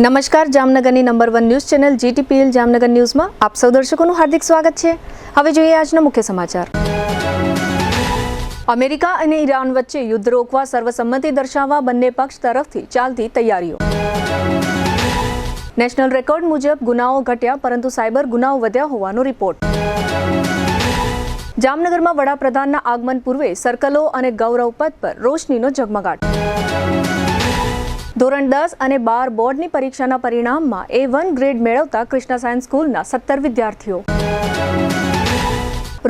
નમસ્કાર, જામનગરની number 1 news channel GTPL Jamnagar ન્યૂઝમાં આપ સૌ દર્શકોનું હાર્દિક સ્વાગત છે। હવે જોઈએ આજના મુખ્ય સમાચાર। અમેરિકા અને ઈરાન વચ્ચે યુદ્ધ રોકવા સર્વસંમતિ દર્શાવવા બંને પક્ષ તરફથી ચાલતી તૈયારીઓ। નેશનલ રેકોર્ડ મુજબ ગુનાઓ ઘટ્યા પરંતુ સાયબર ગુનાઓ વધ્યા હોવાનો રિપોર્ટ। જામનગરમાં વડાપ્રધાનના આગમન પૂર્વે સર્કલો અને ગૌરવ પથ પર રોશનીનો ઝગમગાટ। ધોરણ 10 અને 12 બોર્ડની પરીક્ષાના પરિણામમાં A1 ગ્રેડ મેળવતા કૃષ્ણા સાયન્સ સ્કૂલના 17 વિદ્યાર્થીઓ।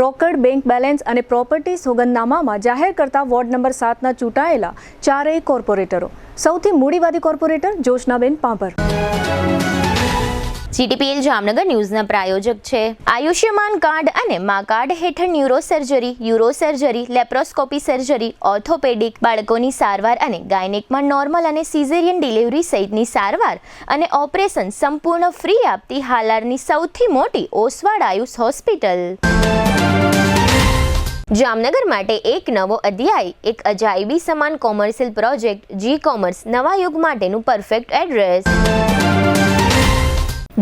રોકડ, બેંક બેલેન્સ અને પ્રોપર્ટી સોગંદનામામાં જાહેર કરતા વોર્ડ નંબર 7ના ચૂંટાયેલા ચારેય કોર્પોરેટરો। સૌથી મૂડીવાદી કોર્પોરેટર જોશનાબેન પાંભર। GTPL જામનગર ન્યૂઝના પ્રાયોજક છે આયુષ્યમાન કાર્ડ અને મા કાર્ડ હેઠળ ન્યુરોસર્જરી, યુરોસર્જરી, લેપ્રોસ્કોપી સર્જરી, ઓર્થોપેડિક, બાળકોની સારવાર અને ગાયનેકમાં નોર્મલ અને સિઝેરિયન ડિલિવરી સહિતની સારવાર અને ઓપરેશન સંપૂર્ણ ફ્રી આપતી હાલારની સૌથી મોટી ઓસવાડ આયુષ હોસ્પિટલ। જામનગર માટે એક નવો અધ્યાય, એક અજાયબી સમાન કોમર્શિયલ પ્રોજેક્ટ G-કોમર્સ નવા યુગ માટેનું પરફેક્ટ એડ્રેસ।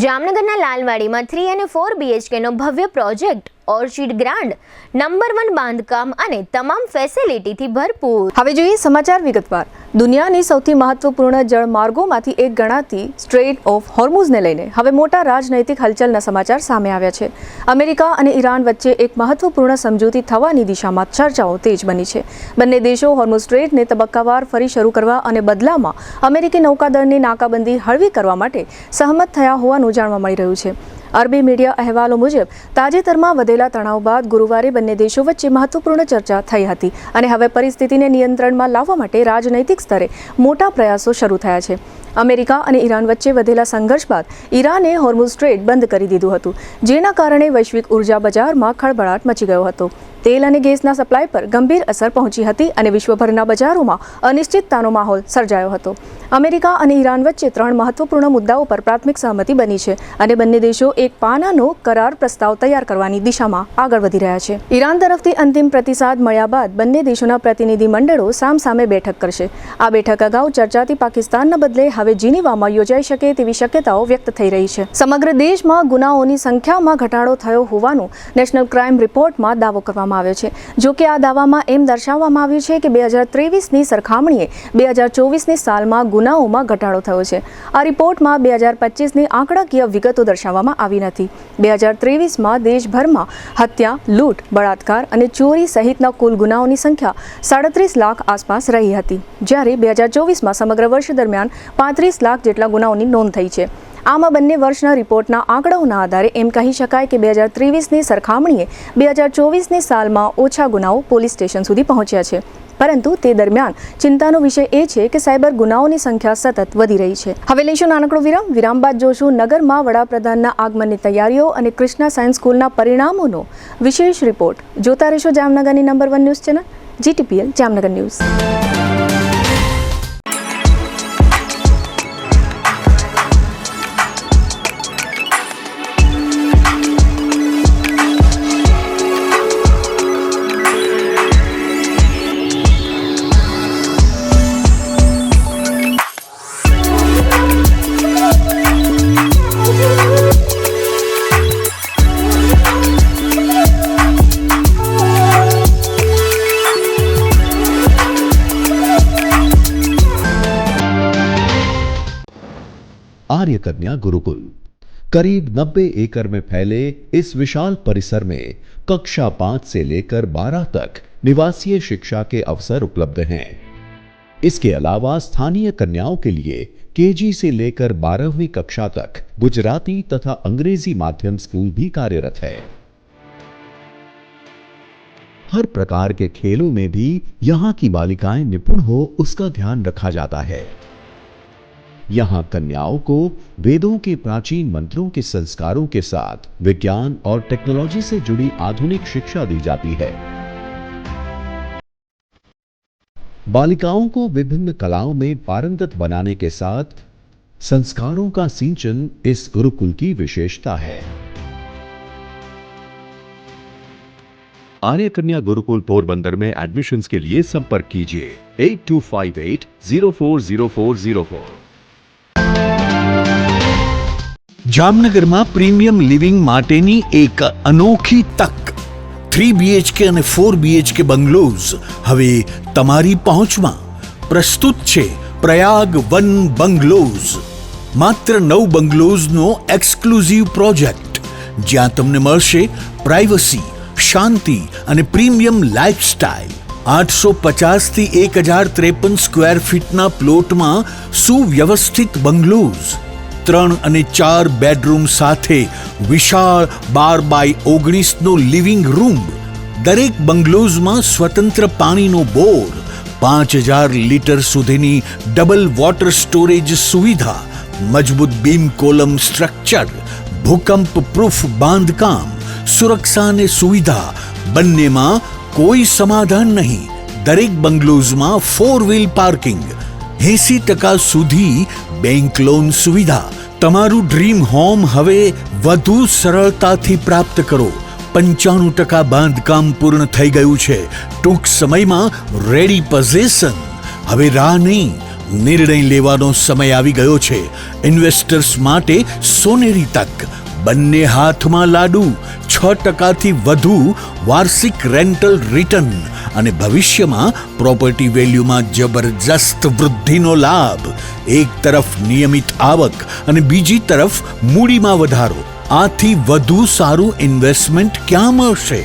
જામનગરના લાલવાડીમાં 3 અને 4 BHKનો ભવ્ય પ્રોજેક્ટ ઓર્ચિડ ગ્રાન્ડ નંબર 1 બાંધકામ અને તમામ ફેસિલિટીથી ભરપૂર। હવે જોઈએ સમાચાર વિગતવાર। દુનિયાની સૌથી મહત્વપૂર્ણ જળમાર્ગોમાંથી એક ગણાતી સ્ટ્રેટ ઓફ હોર્મુઝને લઈને હવે મોટા રાજનૈતિક હલચલના સમાચાર સામે આવ્યા છે। અમેરિકા અને ઈરાન વચ્ચે એક મહત્વપૂર્ણ સમજૂતી થવાની દિશામાં ચર્ચાઓ તેજ બની છે। બંને દેશો હોર્મુઝ સ્ટ્રેટને તબક્કાવાર ફરી શરૂ કરવા અને બદલામાં અમેરિકી નૌકાદળની નાકાબંધી હળવી કરવા માટે સહમત થયા હોવાનું જાણવા મળી રહ્યું છે। અરબી મીડિયા અહેવાલો મુજબ તાજેતરમાં વધેલા તણાવ બાદ ગુરુવારે બંને દેશો વચ્ચે મહત્વપૂર્ણ ચર્ચા થઈ હતી અને હવે પરિસ્થિતિને નિયંત્રણમાં લાવવા માટે રાજનૈતિક સ્તરે મોટા પ્રયાસો શરૂ થયા છે। અમેરિકા અને ઈરાન વચ્ચે વધેલા સંઘર્ષ બાદ ઈરાને હોર્મુઝ સ્ટ્રેટ બંધ કરી દીધું હતું, જેના કારણે વૈશ્વિક ઉર્જા બજારમાં ખળભળાટ મચી ગયો હતો। તેલ અને ગેસના સપ્લાય પર ગંભીર અસર પહોંચી હતી અને વિશ્વભરના બજારોમાં અનિશ્ચિતતાનો માહોલ સર્જાયો હતો। અમેરિકા અને ઈરાન વચ્ચે 3 મહત્વપૂર્ણ મુદ્દાઓ પર પ્રાથમિક સહમતિ બની છે અને બંને દેશો એક પાનાનો કરાર પ્રસ્તાવ તૈયાર કરવાની દિશામાં આગળ વધી રહ્યા છે। ઈરાન તરફથી અંતિમ પ્રતિસાદ મળ્યા બાદ બંને દેશોના પ્રતિનિધિ મંડળો સામસામે બેઠક કરશે। આ બેઠક અગાઉ ચર્ચાથી પાકિસ્તાનના બદલે હવે જીનીવામાં યોજાઈ શકે તેવી શક્યતાઓ વ્યક્ત થઈ રહી છે। સમગ્ર દેશમાં ગુનાઓની સંખ્યામાં ઘટાડો થયો હોવાનું નેશનલ ક્રાઇમ રિપોર્ટમાં દાવો કરવામાં આવ્યો છે। જો કે આ દાવામાં એમ દર્શાવવામાં આવ્યું છે કે 2023ની સરખામણીએ 2024ની સાલમાં ગુનાઓમાં ઘટાડો થયો છે। આ રિપોર્ટમાં 2025ની આંકડાકીય વિગતો દર્શાવવામાં આવી નથી। 2023માં દેશભરમાં હત્યા, લૂંટ, બળાત્કાર અને ચોરી સહિતના કુલ ગુનાઓની સંખ્યા 37 લાખ આસપાસ રહી હતી, જ્યારે 2024માં સમગ્ર વર્ષ દરમિયાન 35 લાખ જેટલા ગુનાઓની નોંધ થઈ છે। આમાં બંને વર્ષના રિપોર્ટના આંકડાઓના આધારે એમ કહી શકાય કે 2023ની સરખામણીએ 2024ની સાલમાં ઓછા ગુનાઓ પોલીસ સ્ટેશન સુધી પહોંચ્યા છે, પરંતુ તે દરમિયાન ચિંતાનો વિષય એ છે કે સાયબર ગુનાઓની સંખ્યા સતત વધી રહી છે। હવે લઈશું નાનકડો વિરામ બાદ જોશું નગરમાં વડાપ્રધાનના આગમનની તૈયારીઓ અને કૃષ્ણા સાયન્સ સ્કૂલના પરિણામોનો વિશેષ રિપોર્ટ। જોતા રહેશો જામનગરની number 1 news channel GTPL Jamnagar news. Arya Kanya Gurukul करीब 90 एकड़ में फैले इस विशाल परिसर में कक्षा 5 से लेकर 12 तक निवासीय शिक्षा के अवसर उपलब्ध हैं। इसके अलावा स्थानीय कन्याओं के लिए केजी से लेकर 12वीं कक्षा तक गुजराती तथा अंग्रेजी माध्यम स्कूल भी कार्यरत है। हर प्रकार के खेलों में भी यहाँ की बालिकाएं निपुण हो उसका ध्यान रखा जाता है। यहाँ कन्याओं को वेदों के प्राचीन मंत्रों के संस्कारों के साथ विज्ञान और टेक्नोलॉजी से जुड़ी आधुनिक शिक्षा दी जाती है। बालिकाओं को विभिन्न कलाओं में पारंगत बनाने के साथ संस्कारों का सिंचन इस गुरुकुल की विशेषता है। आर्य कन्या गुरुकुल पोरबंदर में एडमिशन्स के लिए संपर्क कीजिए 8258 040404। જામનગરમાં પ્રીમિયમ લિવિંગ માટેની એક અનોખી તક 3 BHK અને 4 BHK બંગલોઝ હવે તમારી પહોંચમાં. પ્રસ્તુત છે પ્રયાગ વન બંગલોઝ. માત્ર 9 બંગલોઝનો એક્સક્લુઝિવ પ્રોજેક્ટ, જ્યાં તમને મળશે પ્રાઇવસી, શાંતિ અને પ્રીમિયમ લાઇફસ્ટાઇલ. 850 થી 1053 સ્ક્વેર ફીટના પ્લોટમાં સુવ્યવસ્થિત બંગલોઝ, 3 અને 4 બેડરૂમ સાથે વિશાળ 12x19નો લિવિંગ રૂમ. દરેક બંગલોઝમાં સ્વતંત્ર પાણીનો બોર, 5000 લીટર સુધીની ડબલ વોટર સ્ટોરેજ સુવિધા, મજબૂત બીમ કોલમ સ્ટ્રક્ચર, ભૂકંપ પ્રૂફ બાંધકામ, સુરક્ષા અને સુવિધા બંનેમાં કોઈ સમાધાન નહીં. દરેક બંગલોઝમાં 4 વ્હીલ પાર્કિંગ, 80% સુધી બેંક લોન સુવિધા. તમારું ડ્રીમ હોમ હવે વધુ સરળતાથી પ્રાપ્ત કરો. 95% બાંધકામ પૂર્ણ થઈ ગયું છે. ટૂંક સમયમાં રેડી પોઝેશન. હવે રાહ નહીં, નિર્ણય લેવાનો સમય આવી ગયો છે. ઇન્વેસ્ટર્સ માટે સોનેરી તક. બંને હાથમાં લાડુ. 6% વધુ વાર્ષિક રેન્ટલ રિટર્ન અને ભવિષ્યમાં પ્રોપર્ટી વેલ્યુમાં જબરજસ્ત વૃદ્ધિનો લાભ. એક તરફ નિયમિત આવક અને બીજી તરફ મૂડીમાં વધારો. આથી વધુ સારું ઇન્વેસ્ટમેન્ટ ક્યાં મળશે?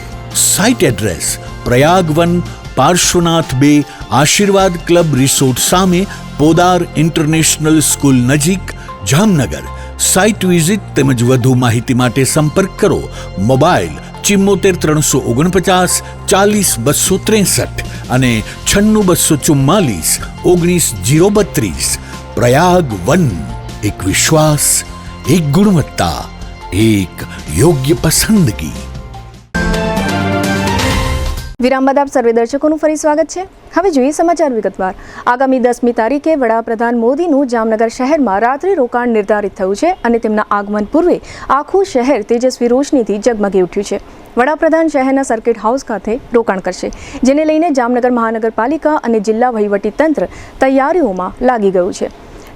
Site address Prayag one, Parshvanath 2, આશીર્વાદ ક્લબ રિસોર્ટ સામે, પોદાર ઇન્ટરનેશનલ સ્કૂલ નજીક, જામનગર. સાઇટ વિઝિટ તેમજ વધુ માહિતી માટે સંપર્ક કરો. મોબાઈલ 74 349 40 263 અને 96 244 19 032. પ્રયાગ વન, એક વિશ્વાસ, એક ગુણવત્તા, એક યોગ્ય પસંદગી. વિરામ બાદ આપ સર્વે દર્શકોનું ફરી સ્વાગત છે. હવે જોઈએ સમાચાર વિગતવાર. આગામી 10મી તારીખે વડાપ્રધાન મોદીનું જામનગર શહેરમાં રાત્રિ રોકાણ નિર્ધારિત થયું છે અને તેમના આગમન પૂર્વે આખું શહેર તેજસ્વી રોશનીથી ઝગમગી ઉઠ્યું છે. વડાપ્રધાન શહેરના સર્કિટ હાઉસ ખાતે રોકાણ કરશે, જેને લઈને જામનગર મહાનગરપાલિકા અને જિલ્લા વહીવટીતંત્ર તૈયારીઓમાં લાગી ગયું છે.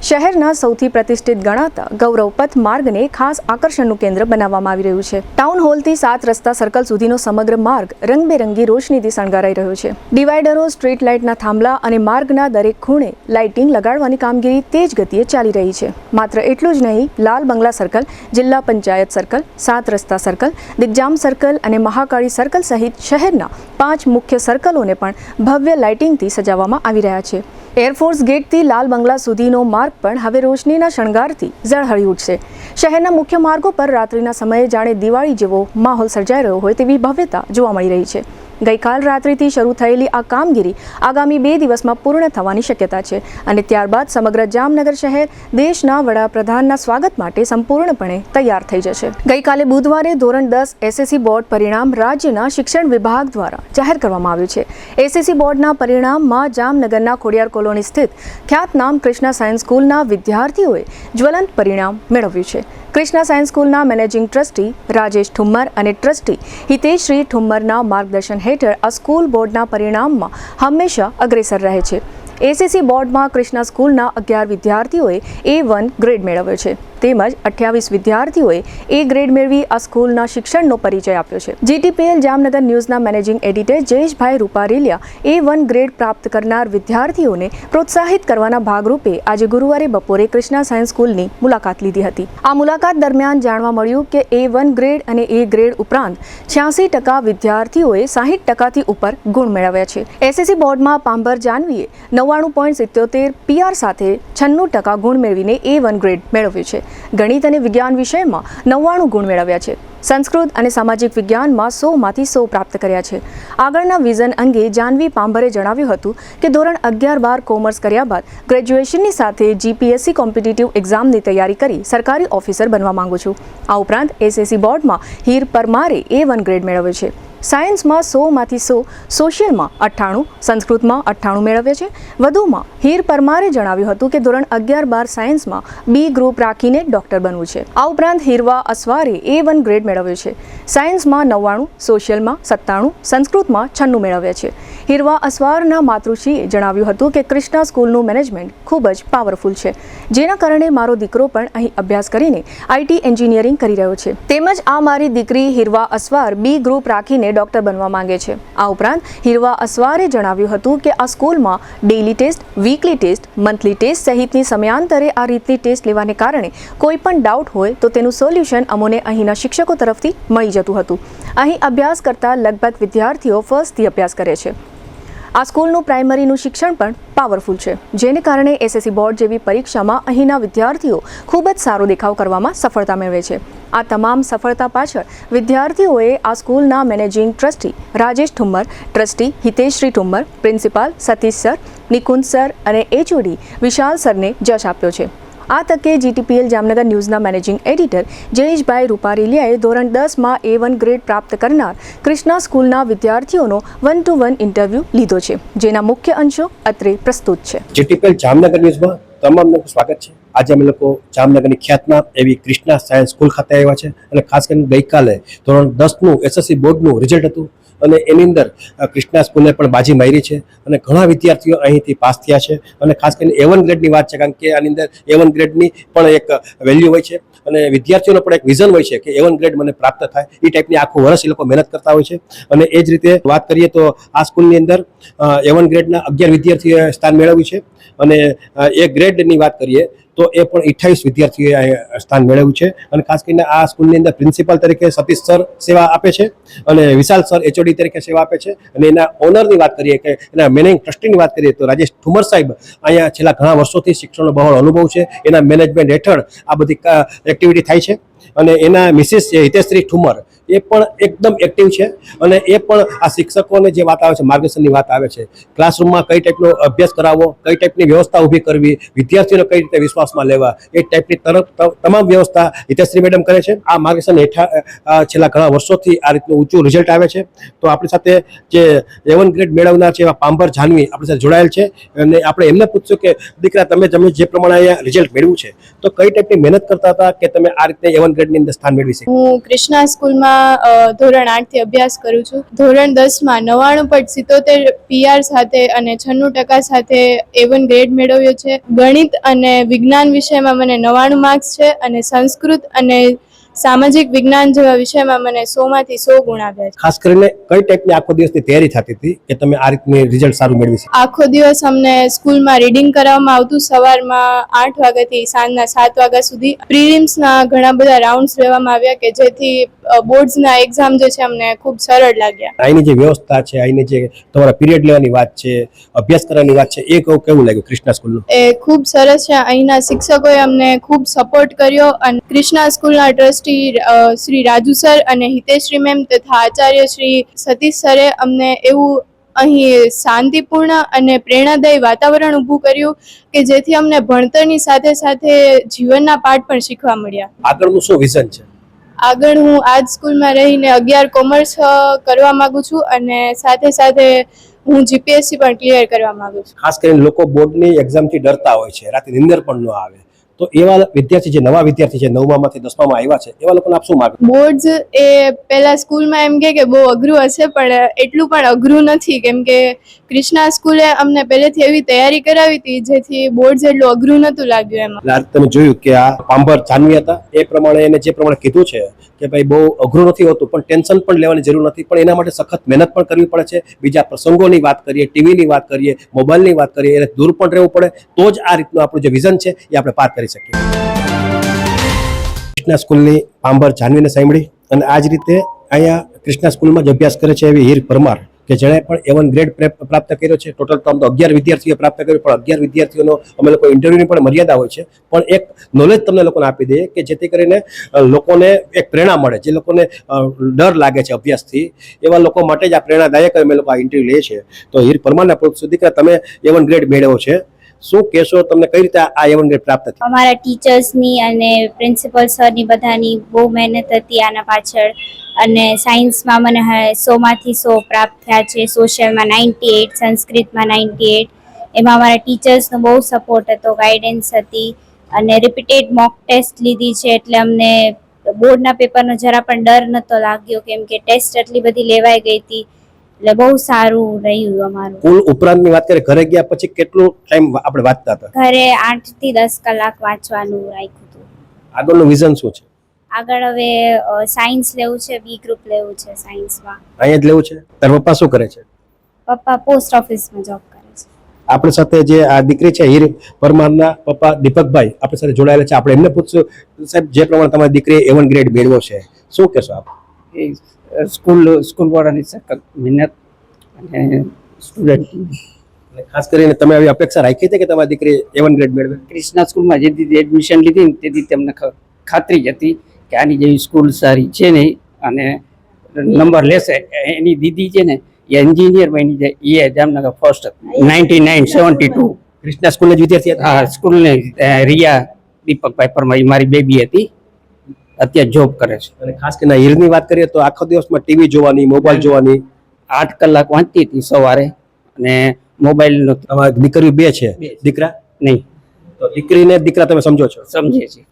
શહેરના સૌથી પ્રતિષ્ઠિત ગણાતા ગૌરવપથ માર્ગને ખાસ આકર્ષણનું કેન્દ્ર બનાવવામાં આવી રહ્યું છે. ટાઉન હોલથી 7 રસ્તા સર્કલ સુધીનો સમગ્ર માર્ગ રંગબેરંગી રોશનીથી શણગારાઈ રહ્યો છે. ડિવાઈડરો, સ્ટ્રીટ લાઇટના થાંભલા અને માર્ગના દરેક ખૂણે લાઇટિંગ લગાડવાની કામગીરી તેજ ગતિએ ચાલી રહી છે. માત્ર એટલું જ નહીં, લાલ બંગલા સર્કલ, જિલ્લા પંચાયત સર્કલ, 7 રસ્તા સર્કલ, દિગ્જામ સર્કલ અને મહાકાળી સર્કલ સહિત શહેરના 5 મુખ્ય સર્કલોને પણ ભવ્ય લાઇટિંગથી સજાવવામાં આવી રહ્યા છે. એરફોર્સ ગેટથી લાલ બંગલા સુધીનો માર્ગ પણ હવે રોશનીના શણગારથી ઝળહળી ઉઠશે. શહેરના મુખ્ય માર્ગો પર રાત્રિના સમયે જાણે દિવાળી જેવો માહોલ સર્જાઈ રહ્યો હોય તેવી ભવ્યતા જોવા મળી રહી છે. ગઈકાલ રાત્રિથી શરૂ થયેલી આ કામગીરી આગામી 2 દિવસમાં પૂર્ણ થવાની શક્યતા છે અને ત્યારબાદ સમગ્ર જામનગર શહેર દેશના વડાપ્રધાનના સ્વાગત માટે સંપૂર્ણપણે તૈયાર થઈ જશે. ગઈકાલે બુધવારે ધોરણ 10 SSC બોર્ડ પરિણામ રાજ્યના શિક્ષણ વિભાગ દ્વારા જાહેર કરવામાં આવ્યું છે. SSC બોર્ડના પરિણામમાં જામનગરના ખોડિયાર કોલોની સ્થિત ખ્યાતનામ કૃષ્ણા સાયન્સ સ્કૂલના વિદ્યાર્થીઓએ જ્વલંત પરિણામ મેળવ્યું છે. કૃષ્ણા સાયન્સ સ્કૂલના મેનેજિંગ ટ્રસ્ટી રાજેશ ઠુમ્મર અને ટ્રસ્ટી હિતેશશ્રી ઠુમ્મરના માર્ગદર્શન હેઠળ આ સ્કૂલ બોર્ડના પરિણામમાં હંમેશા અગ્રેસર રહે છે. SSC બોર્ડમાં કૃષ્ણા સ્કૂલના 11 વિદ્યાર્થીઓએ A1 ગ્રેડ મેળવ્યો છે, તેમજ 28 વિદ્યાર્થીઓએ A ગ્રેડ મેળવી આ સ્કૂલના શિક્ષણનો પરિચય આપ્યો છે. GTPL જામનગર ન્યૂઝના managing editor Jayeshbhai Ruparelia A1 grade પ્રાપ્ત કરનાર વિદ્યાર્થીઓને પ્રોત્સાહિત કરવાના ભાગરૂપે આજે ગુરુવારે બપોરે કૃષ્ણા સાયન્સ સ્કૂલની મુલાકાત લીધી હતી. આ મુલાકાત દરમિયાન જાણવા મળ્યું કે A1 ગ્રેડ અને A ગ્રેડ ઉપરાંત 86% વિદ્યાર્થીઓએ 60%થી ઉપર ગુણ મેળવ્યા છે. SSC બોર્ડમાં પાંભર જાનવીએ 99.77 PR સાથે 96% ગુણ મેળવીને A1 ગ્રેડ મેળવ્યું છે. ગણિત અને વિજ્ઞાન વિષયમાં 99 ગુણ મેળવ્યા છે. સંસ્કૃત અને સામાજિક વિજ્ઞાનમાં 100માંથી 100 પ્રાપ્ત કર્યા છે. આગળના વિઝન અંગે જાનવી પાંભરે જણાવ્યું હતું કે ધોરણ 11-12 કોમર્સ કર્યા બાદ ગ્રેજ્યુએશનની સાથે GPSC કોમ્પિટિટિવ એક્ઝામની તૈયારી કરી સરકારી ઓફિસર બનવા માંગુ છું. આ ઉપરાંત SSC બોર્ડમાં હીર પરમારે A1 ગ્રેડ મેળવ્યો છે. સાયન્સમાં 100માંથી 100, સોશિયલમાં 98, સંસ્કૃતમાં 98 મેળવ્યા છે. વધુમાં હીર પરમારે જણાવ્યું હતું કે ધોરણ 11-12 સાયન્સમાં B ગ્રુપ રાખીને ડોક્ટર બનવું છે. આ ઉપરાંત હીરવા અસવારે A1 ગ્રેડ મેળવ્યો છે. સાયન્સમાં 99, સોશિયલમાં 97, સંસ્કૃતમાં 96 મેળવ્યા છે. હિરવા અસવારના માતૃશ્રીએ જણાવ્યું હતું કે કૃષ્ણા સ્કૂલનું મેનેજમેન્ટ ખૂબ જ પાવરફુલ છે, જેના કારણે મારો દીકરો પણ અહીં અભ્યાસ કરીને IT એન્જિનિયરિંગ કરી રહ્યો છે. તેમજ આ મારી દીકરી હિરવા અસવાર B ગ્રુપ રાખીને ડોક્ટર બનવા માંગે છે. આ ઉપરાંત હિરવા અસવારે જણાવ્યું હતું કે આ સ્કૂલમાં daily test, weekly test, monthly test સહિતની સમયાંતરે આ રીતની ટેસ્ટ લેવાને કારણે કોઈ પણ ડાઉટ હોય તો તેનું સોલ્યુશન અમોને અહીંના શિક્ષકો તરફથી મળી જતું હતું. અહીં અભ્યાસ કરતા લગભગ વિદ્યાર્થીઓ ફર્સ્ટથી અભ્યાસ કરે છે. આ સ્કૂલનું પ્રાઇમરીનું શિક્ષણ પણ પાવરફુલ છે, જેને કારણે SSC બોર્ડ જેવી પરીક્ષામાં અહીંના વિદ્યાર્થીઓ ખૂબ જ સારો દેખાવ કરવામાં સફળતા મેળવે છે. આ તમામ સફળતા પાછળ વિદ્યાર્થીઓએ આ સ્કૂલના managing trustee Rajesh Thummar, trustee Hiteshshri Thummar, principal Satish sir, Nikunj sir અને HOD વિશાલ સરને જશ આપ્યો છે. આ તકે GTPL જામનગર ન્યૂઝના મેનેજિંગ એડિટર જયેશભાઈ રૂપારેલિયાએ ધોરણ 10માં A1 ગ્રેડ પ્રાપ્ત કરનાર કૃષ્ણા સ્કૂલના વિદ્યાર્થીઓનો 1-to-1 ઇન્ટરવ્યૂ લીધો છે, જેના મુખ્ય અંશો અત્રે પ્રસ્તુત છે. GTPL જામનગર ન્યૂઝમાં તમામનું સ્વાગત છે. આજે અમે લોકો જામનગરની ખ્યાતનામ એવી કૃષ્ણા સાયન્સ સ્કૂલ ખાતે આવ્યા છે અને ખાસ કરીને ગઈકાલે ધોરણ 10નું SSC બોર્ડનું રિઝલ્ટ હતું અને એની અંદર કૃષ્ણા સ્કૂલે પણ બાજી મારી છે અને ઘણા વિદ્યાર્થીઓ અહીંથી પાસ થયા છે. અને ખાસ કરીને A1 ગ્રેડની વાત છે, કારણ કે આની અંદર A1 ગ્રેડની પણ એક વેલ્યુ હોય છે અને વિદ્યાર્થીઓનો પણ એક વિઝન હોય છે કે A1 ગ્રેડ મને પ્રાપ્ત થાય. એ ટાઈપની આખું વર્ષ એ લોકો મહેનત કરતા હોય છે. અને એ જ રીતે વાત કરીએ તો આ સ્કૂલની અંદર A1 ગ્રેડના 11 વિદ્યાર્થીઓએ સ્થાન મેળવ્યું છે અને A ગ્રેડની વાત કરીએ તો એ પણ 28 વિદ્યાર્થીઓએ સ્થાન મેળવ્યું છે. અને ખાસ કરીને આ સ્કૂલની અંદર પ્રિન્સિપાલ તરીકે સતીશ સર સેવા આપે છે અને વિશાલ સર HOD તરીકે સેવા આપે છે. અને એના ઓનરની વાત કરીએ કે એના મેનેજિંગ ટ્રસ્ટીની વાત કરીએ તો રાજેશ ઠુમ્મર સાહેબ અહીંયા છેલ્લા ઘણા વર્ષોથી શિક્ષણનો બહોળો અનુભવ છે. એના મેનેજમેન્ટ હેઠળ આ બધી એક્ટિવિટી થાય છે. અને એના મિસિસ છે હિતેશશ્રી ઠુમ્મર, એ પણ એકદમ એક્ટિવ છે અને એ પણ આ શિક્ષકોને જે વાત આવે છે, માર્ગદર્શનની વાત આવે છે, ક્લાસરૂમમાં કઈ ટાઈપનો અભ્યાસ કરાવવો, કઈ ટાઈપની વ્યવસ્થા ઊભી કરવી, વિદ્યાર્થીઓને કઈ રીતે વિશ્વાસમાં લેવા, એ ટાઈપની તમામ વ્યવસ્થા હિતેશશ્રી મેડમ કરે છે. આ માર્ગદર્શન હેઠળ છેલ્લા ઘણા વર્ષોથી આ રીતનું ઊંચું રિઝલ્ટ આવે છે. તો આપણી સાથે જે A1 ગ્રેડ મેળવનાર છે એવા પાંબર જાનવી આપણી સાથે જોડાયેલ છે અને આપણે એમને પૂછ્યું કે દીકરા તમે જે પ્રમાણે અહીંયા રિઝલ્ટ મેળવ્યું છે તો કઈ ટાઈપની મહેનત કરતા હતા કે તમે આ રીતે A1 ગ્રેડની અંદર સ્થાન મેળવી શકો? હું કૃષ્ણા સ્કૂલમાં ધોરણ 8 થી અભ્યાસ કરું છું. ધોરણ 10માં 99.77 PR સાથે અને 96% સાથે A1 ગ્રેડ મેળવ્યો છે. ગણિત અને વિજ્ઞાન વિષયમાં મને 99 માર્ક્સ છે અને સંસ્કૃત અને સામાજિક વિજ્ઞાન જેવા વિષયમાં મને 100માંથી 100 ગુણ આવ્યા છે. ખાસ કરીને કઈ ટાઈપની આખો દિવસની તૈયારી થતી હતી કે તમે આ રીતની રિઝલ્ટ સારું મેળવી શકો? આખો દિવસ અમને સ્કૂલમાં રીડિંગ કરાવવામાં આવતું, સવારમાં 8 વાગ્યાથી સાંજના 7 વાગ્યા સુધી. પ્રિલિમ્સના ઘણા બધા રાઉન્ડ્સ લેવામાં આવ્યા કે જેથી બોર્ડ્સના એક્ઝામ જે છે અમને ખૂબ સરળ લાગ્યા. અહીંની જે વ્યવસ્થા છે, અહીંની જે તમારા પીરિયડ લેવાની વાત છે, અભ્યાસ કરવાની વાત છે, એ કેવું લાગ્યું કૃષ્ણા સ્કૂલનું? એ ખૂબ સરસ છે. અહીંના શિક્ષકોએ અમને ખૂબ સપોર્ટ કર્યો અને કૃષ્ણા સ્કૂલના ટ્રસ્ટી શ્રી રાજુ સર અને હિતેશશ્રી મેમ તથા આચાર્ય શ્રી સતીશ સરે અમને એવું અહીં શાંતિપૂર્ણ અને પ્રેરણાદાયી વાતાવરણ ઊભું કર્યું કે જેથી અમને ભણતરની સાથે સાથે જીવનના પાઠ પણ શીખવા મળ્યા. આગળનું શું વિઝન છે? આગળ હું આ જ સ્કૂલમાં રહીને 11 કોમર્સ કરવા માંગુ છું અને સાથે સાથે હું GPSC પણ ક્લિયર કરવા માંગુ છું. ખાસ કરીને લોકો બોર્ડની એક્ઝામથી ડરતા હોય છે, રાતે નીંદર પણ ન આવે, તો એવા વિદ્યાર્થી જે નવા વિદ્યાર્થી છે 9માંથી 10માં આવ્યા છે એવા લોકોને આપ શું માર્ગ? બોર્ડ્સ એ પહેલા સ્કૂલમાં એમ કે બહુ અઘરું હશે, પણ એટલું પણ અઘરું નથી, કેમ કે કૃષ્ણા સ્કૂલે અમને પહેલેથી એવી તૈયારી કરાવી હતી જેથી બોર્ડ્સ એટલું અઘરું નહોતું લાગ્યું. એમાં તમે જોયું કે આ પાંબર જાનવી હતા, એ પ્રમાણે એને જે પ્રમાણે કીધું છે કે ભાઈ બહુ અઘરું નથી હોતું, પણ ટેન્શન પણ લેવાની જરૂર નથી, પણ એના માટે સખત મહેનત પણ કરવી પડે છે. બીજા પ્રસંગોની વાત કરીએ, ટીવીની વાત કરીએ, મોબાઈલની વાત કરીએ, એને દૂર પણ રહેવું પડે, તો જ આ રીતનું આપણું જે વિઝન છે એ આપણે પાર કરી શકીએ. કૃષ્ણા સ્કૂલની પાંબર જાનવીને સાંભળી અને આ જ રીતે અહીંયા કૃષ્ણા સ્કૂલમાં જ અભ્યાસ કરે છે એવી હીર પરમાર કે જેણે પણ A1 ગ્રેડ પ્રાપ્ત કર્યો છે. ટોટલ તો 11 વિદ્યાર્થીઓ પ્રાપ્ત કર્યો, પણ 11 વિદ્યાર્થીઓનો અમે લોકો ઇન્ટરવ્યુની પણ મર્યાદા હોય છે, પણ એક નોલેજ તમને લોકોને આપી દઈએ કે જેથી કરીને લોકોને એક પ્રેરણા મળે. જે લોકોને ડર લાગે છે અભ્યાસથી, એવા લોકો માટે જ આ પ્રેરણાદાયક અમે લોકો આ ઇન્ટરવ્યુ લઈએ છીએ. તો હીર પરમારના સુધી કે તમે A1 ગ્રેડ મેળવ્યો છે, શું કહેશો, તમને કઈ રીતે આ A1 ગ્રેડ પ્રાપ્ત થઈ? અમારા ટીચર્સની અને પ્રિન્સિપલ સરની બધાની બહુ મહેનત હતી આના પાછળ. અને સાયન્સમાં મને 100માંથી 100 પ્રાપ્ત થયા છે, સોશિયલમાં 98, સંસ્કૃતમાં 98. એમાં અમારા ટીચર્સનો બહુ સપોર્ટ હતો, ગાઈડન્સ હતી અને રિપીટેડ મોક ટેસ્ટ લીધી છે એટલે અમને તો બોર્ડના પેપરનો જરા પણ ડર નહોતો લાગ્યો, કેમ કે ટેસ્ટ એટલી બધી લેવાઈ ગઈ હતી, એટલે બહુ સારું રહ્યું અમારું. સ્કૂલ ઉપરાંતની વાત કરીએ, ઘરે ગયા પછી કેટલો ટાઈમ આપણે વાંચતા હતા? ઘરે 8 થી 10 કલાક વાંચવાનું રાખ્યું હતું. આગળનું વિઝન શું છે? આગળ હવે સાયન્સ લેવું છે, બી ગ્રુપ લેવું છે સાયન્સમાં. અહીંયા જ લેવું છે? તારા પપ્પા શું કરે છે? પપ્પા પોસ્ટ ઓફિસમાં જોબ કરે છે. આપણી સાથે જે આ દીકરી છે હીર પરમારના પપ્પા દીપકભાઈ આપણી સાથે જોડાયેલા છે. આપણે એમને પૂછશું, સાહેબ જે પ્રમાણે તમારી દીકરીએ A1 ગ્રેડ મેળવ્યો છે, શું કહેશો આપ? એ સ્કૂલ વાળાની સખત મહેનત અને સ્ટુડન્ટ અને ખાસ કરીને તમે આવી અપેક્ષા રાખી હતી કે તમારી દીકરી A1 ગ્રેડ મેળવે? ક્રિષ્ના સ્કૂલમાં જે દીધી એડમિશન લીધી ને તેથી તેમને ખાતરી હતી કે આની જેવી સ્કૂલ સારી છે નહીં અને નંબર લેશે. એની દીદી છે ને એ એન્જિનિયર બની જાય, એ જામનગર ફર્સ્ટ 1972 ક્રિષ્ના સ્કૂલના જ વિદ્યાર્થી હતા? આ સ્કૂલને રિયા દીપકભાઈ પરમાર એ મારી બેબી હતી, અત્યારે જોબ કરે છે. અને ખાસ કરીને હીરની વાત કરીએ તો આખો દિવસમાં ટીવી જોવાની, મોબાઈલ જોવાની, 8 કલાક વાંચતી હતી સવારે અને મોબાઈલનો તમારી દીકરીઓ 2 છે, દીકરા નહીં. તો દીકરીને દીકરા તમે સમજો છો? સમજે છે.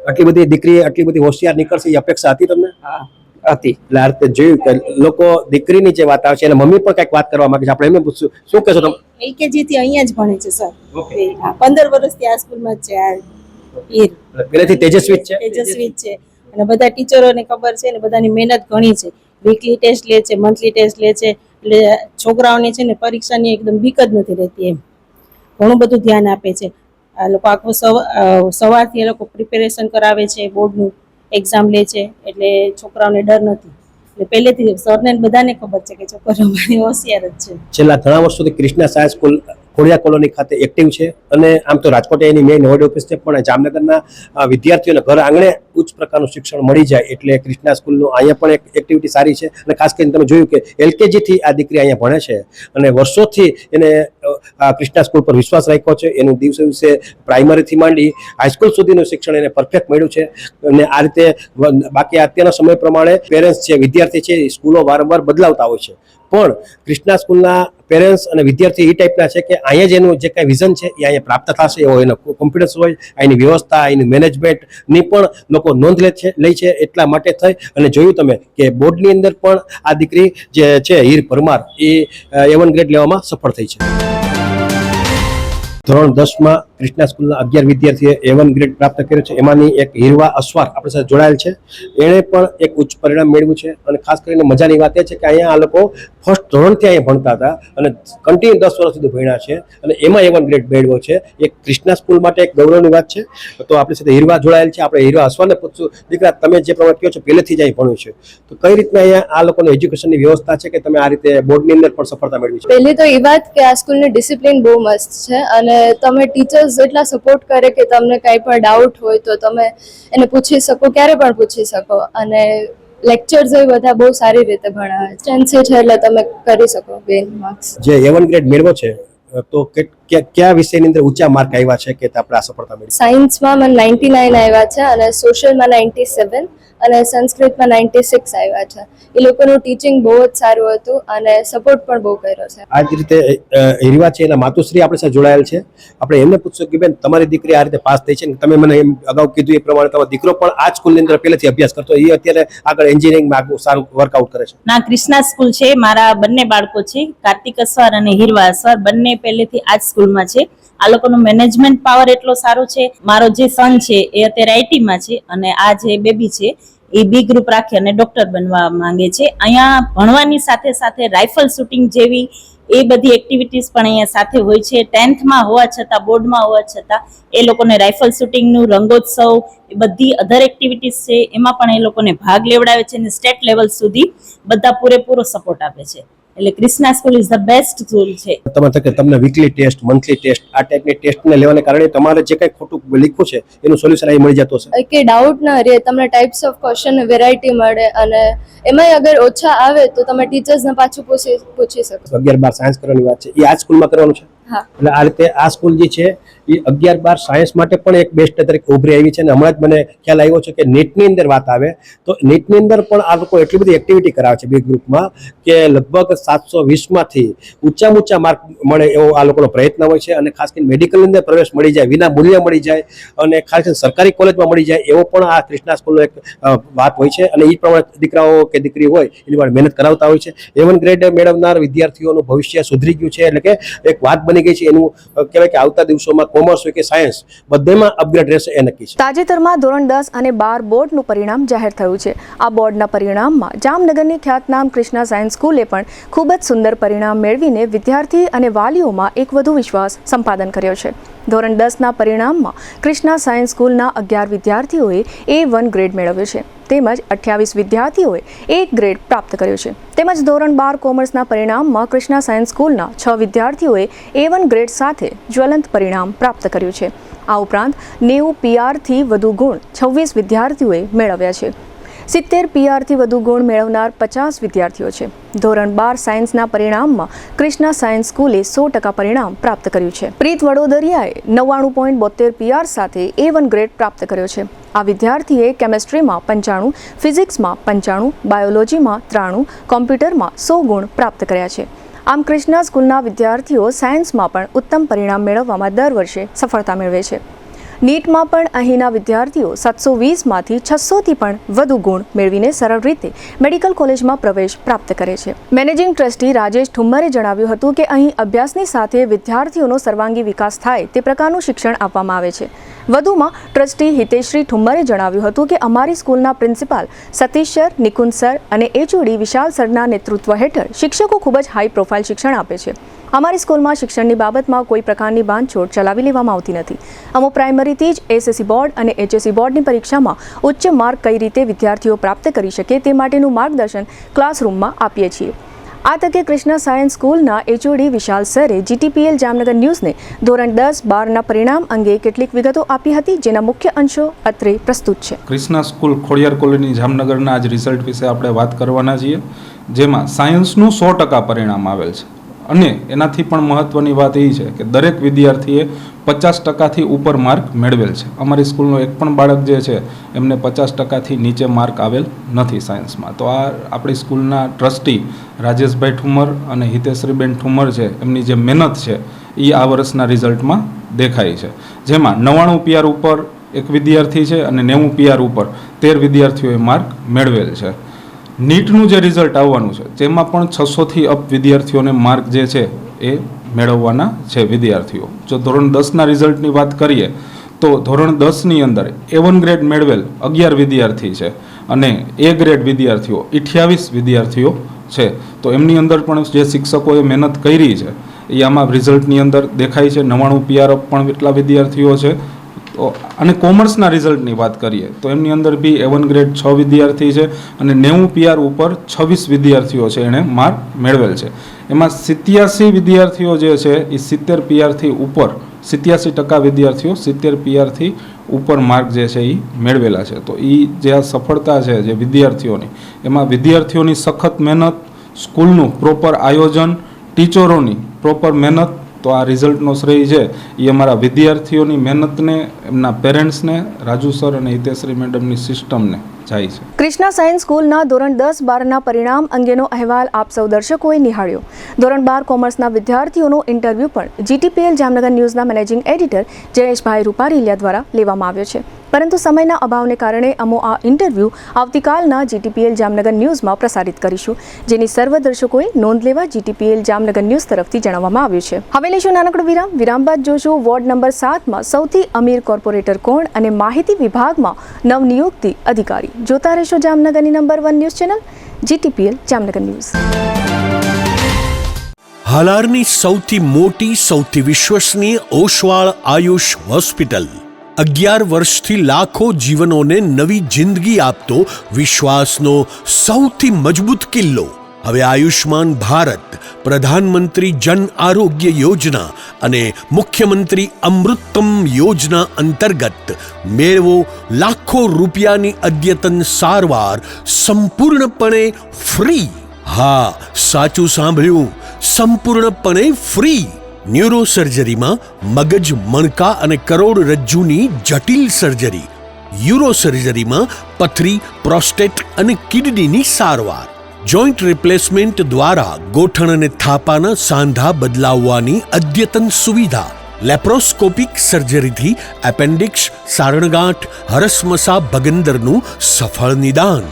આટલી બધી દીકરી આટલી બધી હોશિયાર નીકળશે એ અપેક્ષા હતી તમને? હા હતી. એટલે આ રીતે જોયું કે લોકો દીકરીની જે વાત આવે છે અને મમ્મી પણ કંઈક વાત કરવા માંગે છે, આપણે એમને પૂછશું, શું કહેશો તમે? LKG થી અહીંયા જ ભણે છે સર. 15 વર્ષથી આ સ્કૂલમાં જ છે. આ હીર પહેલેથી તેજસ્વી જ છે? તેજસ્વી જ છે અને બધા ટીચરોને ખબર છે ને બધાની મહેનત ઘણી છે. વીકલી ટેસ્ટ લે છે, મંથલી ટેસ્ટ લે છે, એટલે છોકરાઓને છે ને પરીક્ષાની એકદમ બીક જ નથી રહેતી. એમ ઘણું બધું ધ્યાન આપે છે આ લોકો. આખું સવારથી એ લોકો પ્રિપેરેશન કરાવે છે, બોર્ડનું એક્ઝામ લે છે, એટલે છોકરાઓને ડર નથી. એટલે પહેલેથી સરને બધાને ખબર છે કે છોકરીઓ મારી હોશિયાર જ છે. છેલ્લા ઘણા વર્ષોથી ક્રિષ્ના સાયન્સ સ્કૂલ ખોડિયા કોલોની ખાતે એક્ટિવ છે અને આમ તો રાજકોટ એની મેઇન હેડ ઓફિસ છે, પણ જામનગરના વિદ્યાર્થીઓને ઘર આંગણે ઉચ્ચ પ્રકારનું શિક્ષણ મળી જાય એટલે ક્રિષ્ના સ્કૂલનું અહીંયા પણ એક એક્ટિવિટી સારી છે. અને ખાસ કરીને તમે જોયું કે LKG થી આ દીકરી અહીંયા ભણે છે અને વર્ષોથી એને ક્રિષ્ના સ્કૂલ પર વિશ્વાસ રાખ્યો છે. એનું દિવસે દિવસે પ્રાઇમરીથી માંડી હાઈસ્કૂલ સુધીનું શિક્ષણ એને પરફેક્ટ મળ્યું છે. અને આ રીતે બાકી અત્યારના સમય પ્રમાણે પેરેન્ટ્સ છે, વિદ્યાર્થી છે, સ્કૂલો વારંવાર બદલાવતા હોય છે, પણ ક્રિષ્ના સ્કૂલના પેરેન્ટ્સ અને વિદ્યાર્થી એ ટાઈપના છે કે અહીંયા જ એનું જે કાંઈ વિઝન છે એ અહીંયા પ્રાપ્ત થશે એવો એનો કોન્ફિડન્સ હોય. અહીંની વ્યવસ્થા, અહીંની મેનેજમેન્ટની પણ લોકો નોંધ લે છે. એટલા માટે થઈ અને જોયું તમે કે બોર્ડની અંદર પણ આ દીકરી જે છે હીર પરમાર એ A1 ગ્રેડ લેવામાં સફળ થઈ છે. ધોરણ 10માં ક્રિષ્ના સ્કૂલના 11 વિદ્યાર્થીએ A1 ગ્રેડ પ્રાપ્ત કર્યો છે. એમાંની એક હીરવા અસ્વાર આપણી સાથે જોડાયેલ છે. એણે પણ એક ઉચ્ચ પરિણામ મેળવ્યું છે અને ખાસ કરીને મજાની વાત એ છે કે અહીંયા આ લોકો ફર્સ્ટ ધોરણથી અહીંયા ભણતા હતા અને કન્ટિન્યુ 10 વર્ષ સુધી ભણ્યા છે અને એમાં A1 ગ્રેડ મેળવ્યો છે. એક ક્રિષ્ના સ્કૂલ માટે એક ગૌરવની વાત છે. તો આપણી સાથે હીરવા જોડાયેલ છે. આપણે હીરવા અસ્વારને પૂછશું, દીકરા તમે જે પ્રમાણે કહો છો પહેલેથી જ અહીં ભણ્યું છે, તો કઈ રીતના અહીંયા આ લોકોની એજ્યુકેશનની વ્યવસ્થા છે કે તમે આ રીતે બોર્ડની અંદર પણ સફળતા મેળવી છે? પહેલી તો એ વાત કે આ સ્કૂલની ડિસિપ્લિન બહુ મસ્ત છે અને તમે ટીચર્સ એટલા સપોર્ટ કરે કે તમને કાંઈ પણ ડાઉટ હોય તો તમે એને પૂછી શકો, ક્યારે પણ પૂછી શકો. અને લેક્ચર્સ એ બધા બહુ સારી રીતે ભણાવે છે. ચાન્સીસ છે એટલે તમે કરી શકો ગેઇન માર્ક્સ. જે A1 ગ્રેડ મેળવ્યો છે તો કયા વિષયની અંદર ઊંચા માર્ક આવ્યા છે કે આપણે આ સફળતા મેળવી? સાયન્સમાં મને 99 આવ્યા છે અને સોશિયલમાં 97 અને સંસ્કૃતમાં 96 આવ્યા છે. એ લોકોનું ટીચિંગ બહુ જ સારું હતું અને સપોર્ટ પણ બહુ કર્યો છે. આ જ રીતે હીરવા છે એના માતુશ્રી આપણી સાથે જોડાયેલ છે. આપણે એમને પૂછશું કે બેન તમારી દીકરી આ રીતે પાસ થઈ છે, તમે મને એમ અગાઉ કીધું એ પ્રમાણે તમારો દીકરો પણ આ સ્કૂલની અંદર પહેલેથી અભ્યાસ કરતો, એ અત્યારે આગળ એન્જિનિયરિંગમાં આગળ સારું વર્કઆઉટ કરે છે. ના, ક્રિષ્ના સ્કૂલ છે. મારા બંને બાળકો છે, કાર્તિક અસ્વાર અને હીરવા અસ્વાર, બંને પહેલેથી આ જ સ્કૂલમાં છે. આ લોકોનો મેનેજમેન્ટ પાવર એટલો સારો છે. મારો જે સન છે એ અત્યારે આઈટીમાં છે અને આ જે બેબી છે એ બી ગ્રુપ રાખી અને ડોક્ટર બનવા માંગે છે. અહીંયા ભણવાની સાથે સાથે રાઇફલ શૂટિંગ જેવી એ બધી એક્ટિવિટીઝ પણ અહીંયા સાથે હોય છે. 10th હોવા છતાં, બોર્ડમાં હોવા છતાં એ લોકોને રાઇફલ શૂટિંગનું, રંગોત્સવ, એ બધી અધર એક્ટિવિટીઝ છે એમાં પણ એ લોકોને ભાગ લેવડાવે છે અને સ્ટેટ લેવલ સુધી બધા પૂરેપૂરો સપોર્ટ આપે છે. એટલે Krishna school is the best school છે. તમને વીકલી ટેસ્ટ, મંથલી ટેસ્ટ, આ ટાઈપની ટેસ્ટને લેવાને કારણે તમારે જે કંઈ ખોટું લખ્યું છે એનું સોલ્યુશન અહીં મળી જતું હશે કે ડાઉટ ના રહે, તમને ટાઈપ્સ ઓફ ક્વેશ્ચન વેરાયટી મળે અને એમાંય અગર ઓછા આવે તો તમે ટીચર્સને પાછું પૂછી શકો. 11-12 સાયન્સ કરવાની વાત છે, એ આ સ્કૂલમાં કરવાનું છે. હા. એટલે આ રીતે આ સ્કૂલ જે છે એ 11-12 સાયન્સ માટે પણ એક બેસ્ટ તરીકે ઉભરી આવી છે. અને હમણાં જ મને ખ્યાલ આવ્યો છે કે નીટની અંદર વાત આવે તો નીટની અંદર પણ આ લોકો એટલી બધી એક્ટિવિટી કરાવે છે બી ગ્રુપમાં કે લગભગ 720માંથી ઊંચામાં ઊંચા માર્ક મળે એવો આ લોકોનો પ્રયત્ન હોય છે. અને ખાસ કરીને મેડિકલની અંદર પ્રવેશ મળી જાય, વિના મૂલ્ય મળી જાય અને ખાસ કરીને સરકારી કોલેજમાં મળી જાય એવો પણ આ ક્રિષ્ના સ્કૂલનો એક વાત હોય છે. અને એ પ્રમાણે દીકરાઓ કે દીકરી હોય એની માટે મહેનત કરાવતા હોય છે. A1 ગ્રેડ મેળવનાર વિદ્યાર્થીઓનું ભવિષ્ય સુધરી ગયું છે, એટલે કે એક વાત બની ગઈ છે. એનું કહેવાય કે આવતા દિવસોમાં કોમર્સ હોય કે સાયન્સ બધેમાં અપગ્રેડ રહેશે એ નક્કી છે. તાજેતરમાં ધોરણ 10 અને 12 બોર્ડનું પરિણામ જાહેર થયું છે. આ બોર્ડના પરિણામમાં જામનગરની ખ્યાતનામ ક્રિષ્ના સાયન્સ સ્કૂલે પણ ખૂબ જ સુંદર પરિણામ મેળવીને વિદ્યાર્થી અને વાલીઓમાં એક વધુ વિશ્વાસ સંપાદન કર્યો છે. ધોરણ 10ના પરિણામમાં ક્રિષ્ના સાયન્સ સ્કૂલના 11 વિદ્યાર્થીઓએ A1 ગ્રેડ મેળવ્યો છે, તેમજ 28 વિદ્યાર્થીઓએ A ગ્રેડ પ્રાપ્ત કર્યો છે. તેમજ ધોરણ 12 કોમર્સના પરિણામમાં ક્રિષ્ના સાયન્સ સ્કૂલના 6 વિદ્યાર્થીઓએ A1 ગ્રેડ સાથે જ્વલંત પરિણામ પ્રાપ્ત કર્યું છે. આ ઉપરાંત 90 PR-થી વધુ ગુણ 26 વિદ્યાર્થીઓએ મેળવ્યા છે. 70 PR-થી વધુ ગુણ મેળવનાર 50 વિદ્યાર્થીઓ છે. ધોરણ 12 સાયન્સના પરિણામમાં ક્રિષ્ના સાયન્સ સ્કૂલે 100% પરિણામ પ્રાપ્ત કર્યું છે. પ્રીત વડોદરિયાએ 99.72 PR સાથે A1 ગ્રેડ પ્રાપ્ત કર્યો છે. આ વિદ્યાર્થીએ કેમેસ્ટ્રીમાં 95, ફિઝિક્સમાં 95, બાયોલોજીમાં 93, કોમ્પ્યુટરમાં 100 ગુણ પ્રાપ્ત કર્યા છે. આમ ક્રિષ્ના સ્કૂલના વિદ્યાર્થીઓ સાયન્સમાં પણ ઉત્તમ પરિણામ મેળવવામાં દર વર્ષે સફળતા મેળવે છે. નીટમાં પણ અહીંના વિદ્યાર્થીઓ 720માંથી 600થી પણ વધુ ગુણ મેળવીને સરળ રીતે મેડિકલ કોલેજમાં પ્રવેશ પ્રાપ્ત કરે છે. મેનેજિંગ ટ્રસ્ટી રાજેશ ઠુમ્મરે જણાવ્યું હતું કે અહીં અભ્યાસની સાથે વિદ્યાર્થીઓનો સર્વાંગી વિકાસ થાય તે પ્રકારનું શિક્ષણ આપવામાં આવે છે. વધુમાં ટ્રસ્ટી હિતેશ્રી ઠુમ્મરે જણાવ્યું હતું કે અમારી સ્કૂલના principal Satish sir, Nikunj sir અને HOD વિશાલ સરના નેતૃત્વ હેઠળ શિક્ષકો ખૂબ જ હાઈ પ્રોફાઇલ શિક્ષણ આપે છે. અમારી સ્કૂલમાં શિક્ષણની બાબતમાં કોઈ પ્રકારની બાંધછોડ ચલાવી લેવામાં આવતી નથી. અમો પ્રાઇમરીથી જ SSC બોર્ડ અને HSC બોર્ડની પરીક્ષામાં ઉચ્ચ માર્ક કઈ રીતે વિદ્યાર્થીઓ પ્રાપ્ત કરી શકે તે માટેનું માર્ગદર્શન ક્લાસરૂમમાં આપીએ છીએ. આ તકે ક્રિષ્ના સાયન્સ સ્કૂલના HOD વિશાલ સરે GTPL જામનગર ન્યૂઝને ધોરણ 10-12ના પરિણામ અંગે કેટલીક વિગતો આપી હતી, જેના મુખ્ય અંશો અત્રે પ્રસ્તુત છે. ક્રિષ્ના સ્કૂલ ખોડિયાર કોલોની જામનગરના આજ રિઝલ્ટ વિશે આપણે વાત કરવાના છીએ, જેમાં સાયન્સનું 100% પરિણામ આવેલ છે. અને એનાથી પણ મહત્ત્વની વાત એ છે કે દરેક વિદ્યાર્થીએ 50%થી ઉપર માર્ક મેળવેલ છે. અમારી સ્કૂલનો એક પણ બાળક જે છે એમને 50%થી નીચે માર્ક આવેલ નથી સાયન્સમાં. તો આ આપણી સ્કૂલના ટ્રસ્ટી રાજેશભાઈ ઠુમ્મર અને હિતેશ્રીબેન ઠુમ્મર છે, એમની જે મહેનત છે એ આ વર્ષના રિઝલ્ટમાં દેખાય છે. જેમાં 99 PR ઉપર એક વિદ્યાર્થી છે અને 90 PR ઉપર 13 વિદ્યાર્થીઓએ માર્ક મેળવેલ છે. નીટનું જે રિઝલ્ટ આવવાનું છે તેમાં પણ 600થી અપ વિદ્યાર્થીઓને માર્ક જે છે એ મેળવવાના છે વિદ્યાર્થીઓ. જો ધોરણ 10ના રિઝલ્ટની વાત કરીએ તો ધોરણ 10ની અંદર A1 ગ્રેડ મેળવેલ 11 વિદ્યાર્થી છે અને A ગ્રેડ વિદ્યાર્થીઓ 28 વિદ્યાર્થીઓ છે. તો એમની અંદર પણ જે શિક્ષકોએ મહેનત કરી છે એ આમાં રિઝલ્ટની અંદર દેખાય છે. 99 PR અપ પણ એટલા વિદ્યાર્થીઓ છે. અને કોમર્સના રિઝલ્ટની વાત કરીએ તો એમની અંદર બી A1 ગ્રેડ 6 વિદ્યાર્થી છે અને 90 PR ઉપર 26 વિદ્યાર્થીઓ છે એણે માર્ક મેળવેલ છે. એમાં 87 વિદ્યાર્થીઓ જે છે એ 70 PRથી ઉપર 87% વિદ્યાર્થીઓ 70 PRથી ઉપર માર્ક જે છે એ મેળવેલા છે. તો એ જે આ સફળતા છે જે વિદ્યાર્થીઓની, એમાં વિદ્યાર્થીઓની સખત મહેનત, સ્કૂલનું પ્રોપર આયોજન, ટીચરોની પ્રોપર મહેનત, તો આ રિઝલ્ટનો શ્રેય છે એ અમારા વિદ્યાર્થીઓની મહેનતને, એમના પેરેન્ટ્સને, રાજુ સર અને હિતેશ્રી મેડમની સિસ્ટમને જાય છે. ક્રિષ્ના સાયન્સ સ્કૂલના ધોરણ 10-12ના પરિણામ અંગેનો અહેવાલ આપ સૌ દર્શકોએ નિહાળ્યો. ધોરણ 12 કોમર્સના વિદ્યાર્થીઓનો ઇન્ટરવ્યૂ પણ GTPL જામનગર ન્યૂઝના મેનેજિંગ એડિટર જયેશભાઈ રૂપારીલિયા દ્વારા લેવામાં આવ્યો છે. પરંતુ સમયના અભાવને કારણે અમો આ ઇન્ટરવ્યૂ આવતીકાલના GTPL જામનગર ન્યૂઝમાં પ્રસારિત કરીશું, જેની સર્વ દર્શકોએ નોંધ લેવા GTPL જામનગર ન્યૂઝ તરફથી જણાવવામાં આવ્યું છે. હવે લઈશું નાનકડો વિરામ. વિરામ બાદ જોશું વોર્ડ નંબર 7માં સૌથી અમીર કોર્પોરેટર કોણ અને માહિતી વિભાગમાં નવનિયુક્તિ અધિકારી. જોતા રહેશો જામનગરની number 1 news channel GTPL Jamnagar news. હાલારની સૌથી મોટી, સૌથી વિશ્વસનીય ઓશવાળ આયુષ હોસ્પિટલ 11 વર્ષથી લાખો જીવનોને નવી જિંદગી આપતો વિશ્વાસનો સૌથી મજબૂત કિલ્લો. હવે આયુષ્માન ભારત, પ્રધાનમંત્રી જન આરોગ્ય યોજના અને મુખ્યમંત્રી અમૃતમ યોજના અંતર્ગત મેળવો લાખો રૂપિયાની અદ્યતન સારવાર સંપૂર્ણપણે ફ્રી. હા, સાચું સાંભળ્યું, સંપૂર્ણપણે ફ્રી. ન્યુરોસર્જરીમાં મગજ, મણકા અને કરોડરજ્જુની જટિલ સર્જરી, યુરોસર્જરીમાં પથરી, પ્રોસ્ટેટ અને કિડનીની સારવાર, જોઈન્ટ રિપ્લેસમેન્ટ દ્વારા ગોઠણ અને થાપાના સાંધા બદલાવવાની અદ્યતન સુવિધા, લેપ્રોસ્કોપિક સર્જરીથી એપેન્ડિક્સ, સારણગાંઠ, હરસમસા, ભગંદરનું સફળ નિદાન,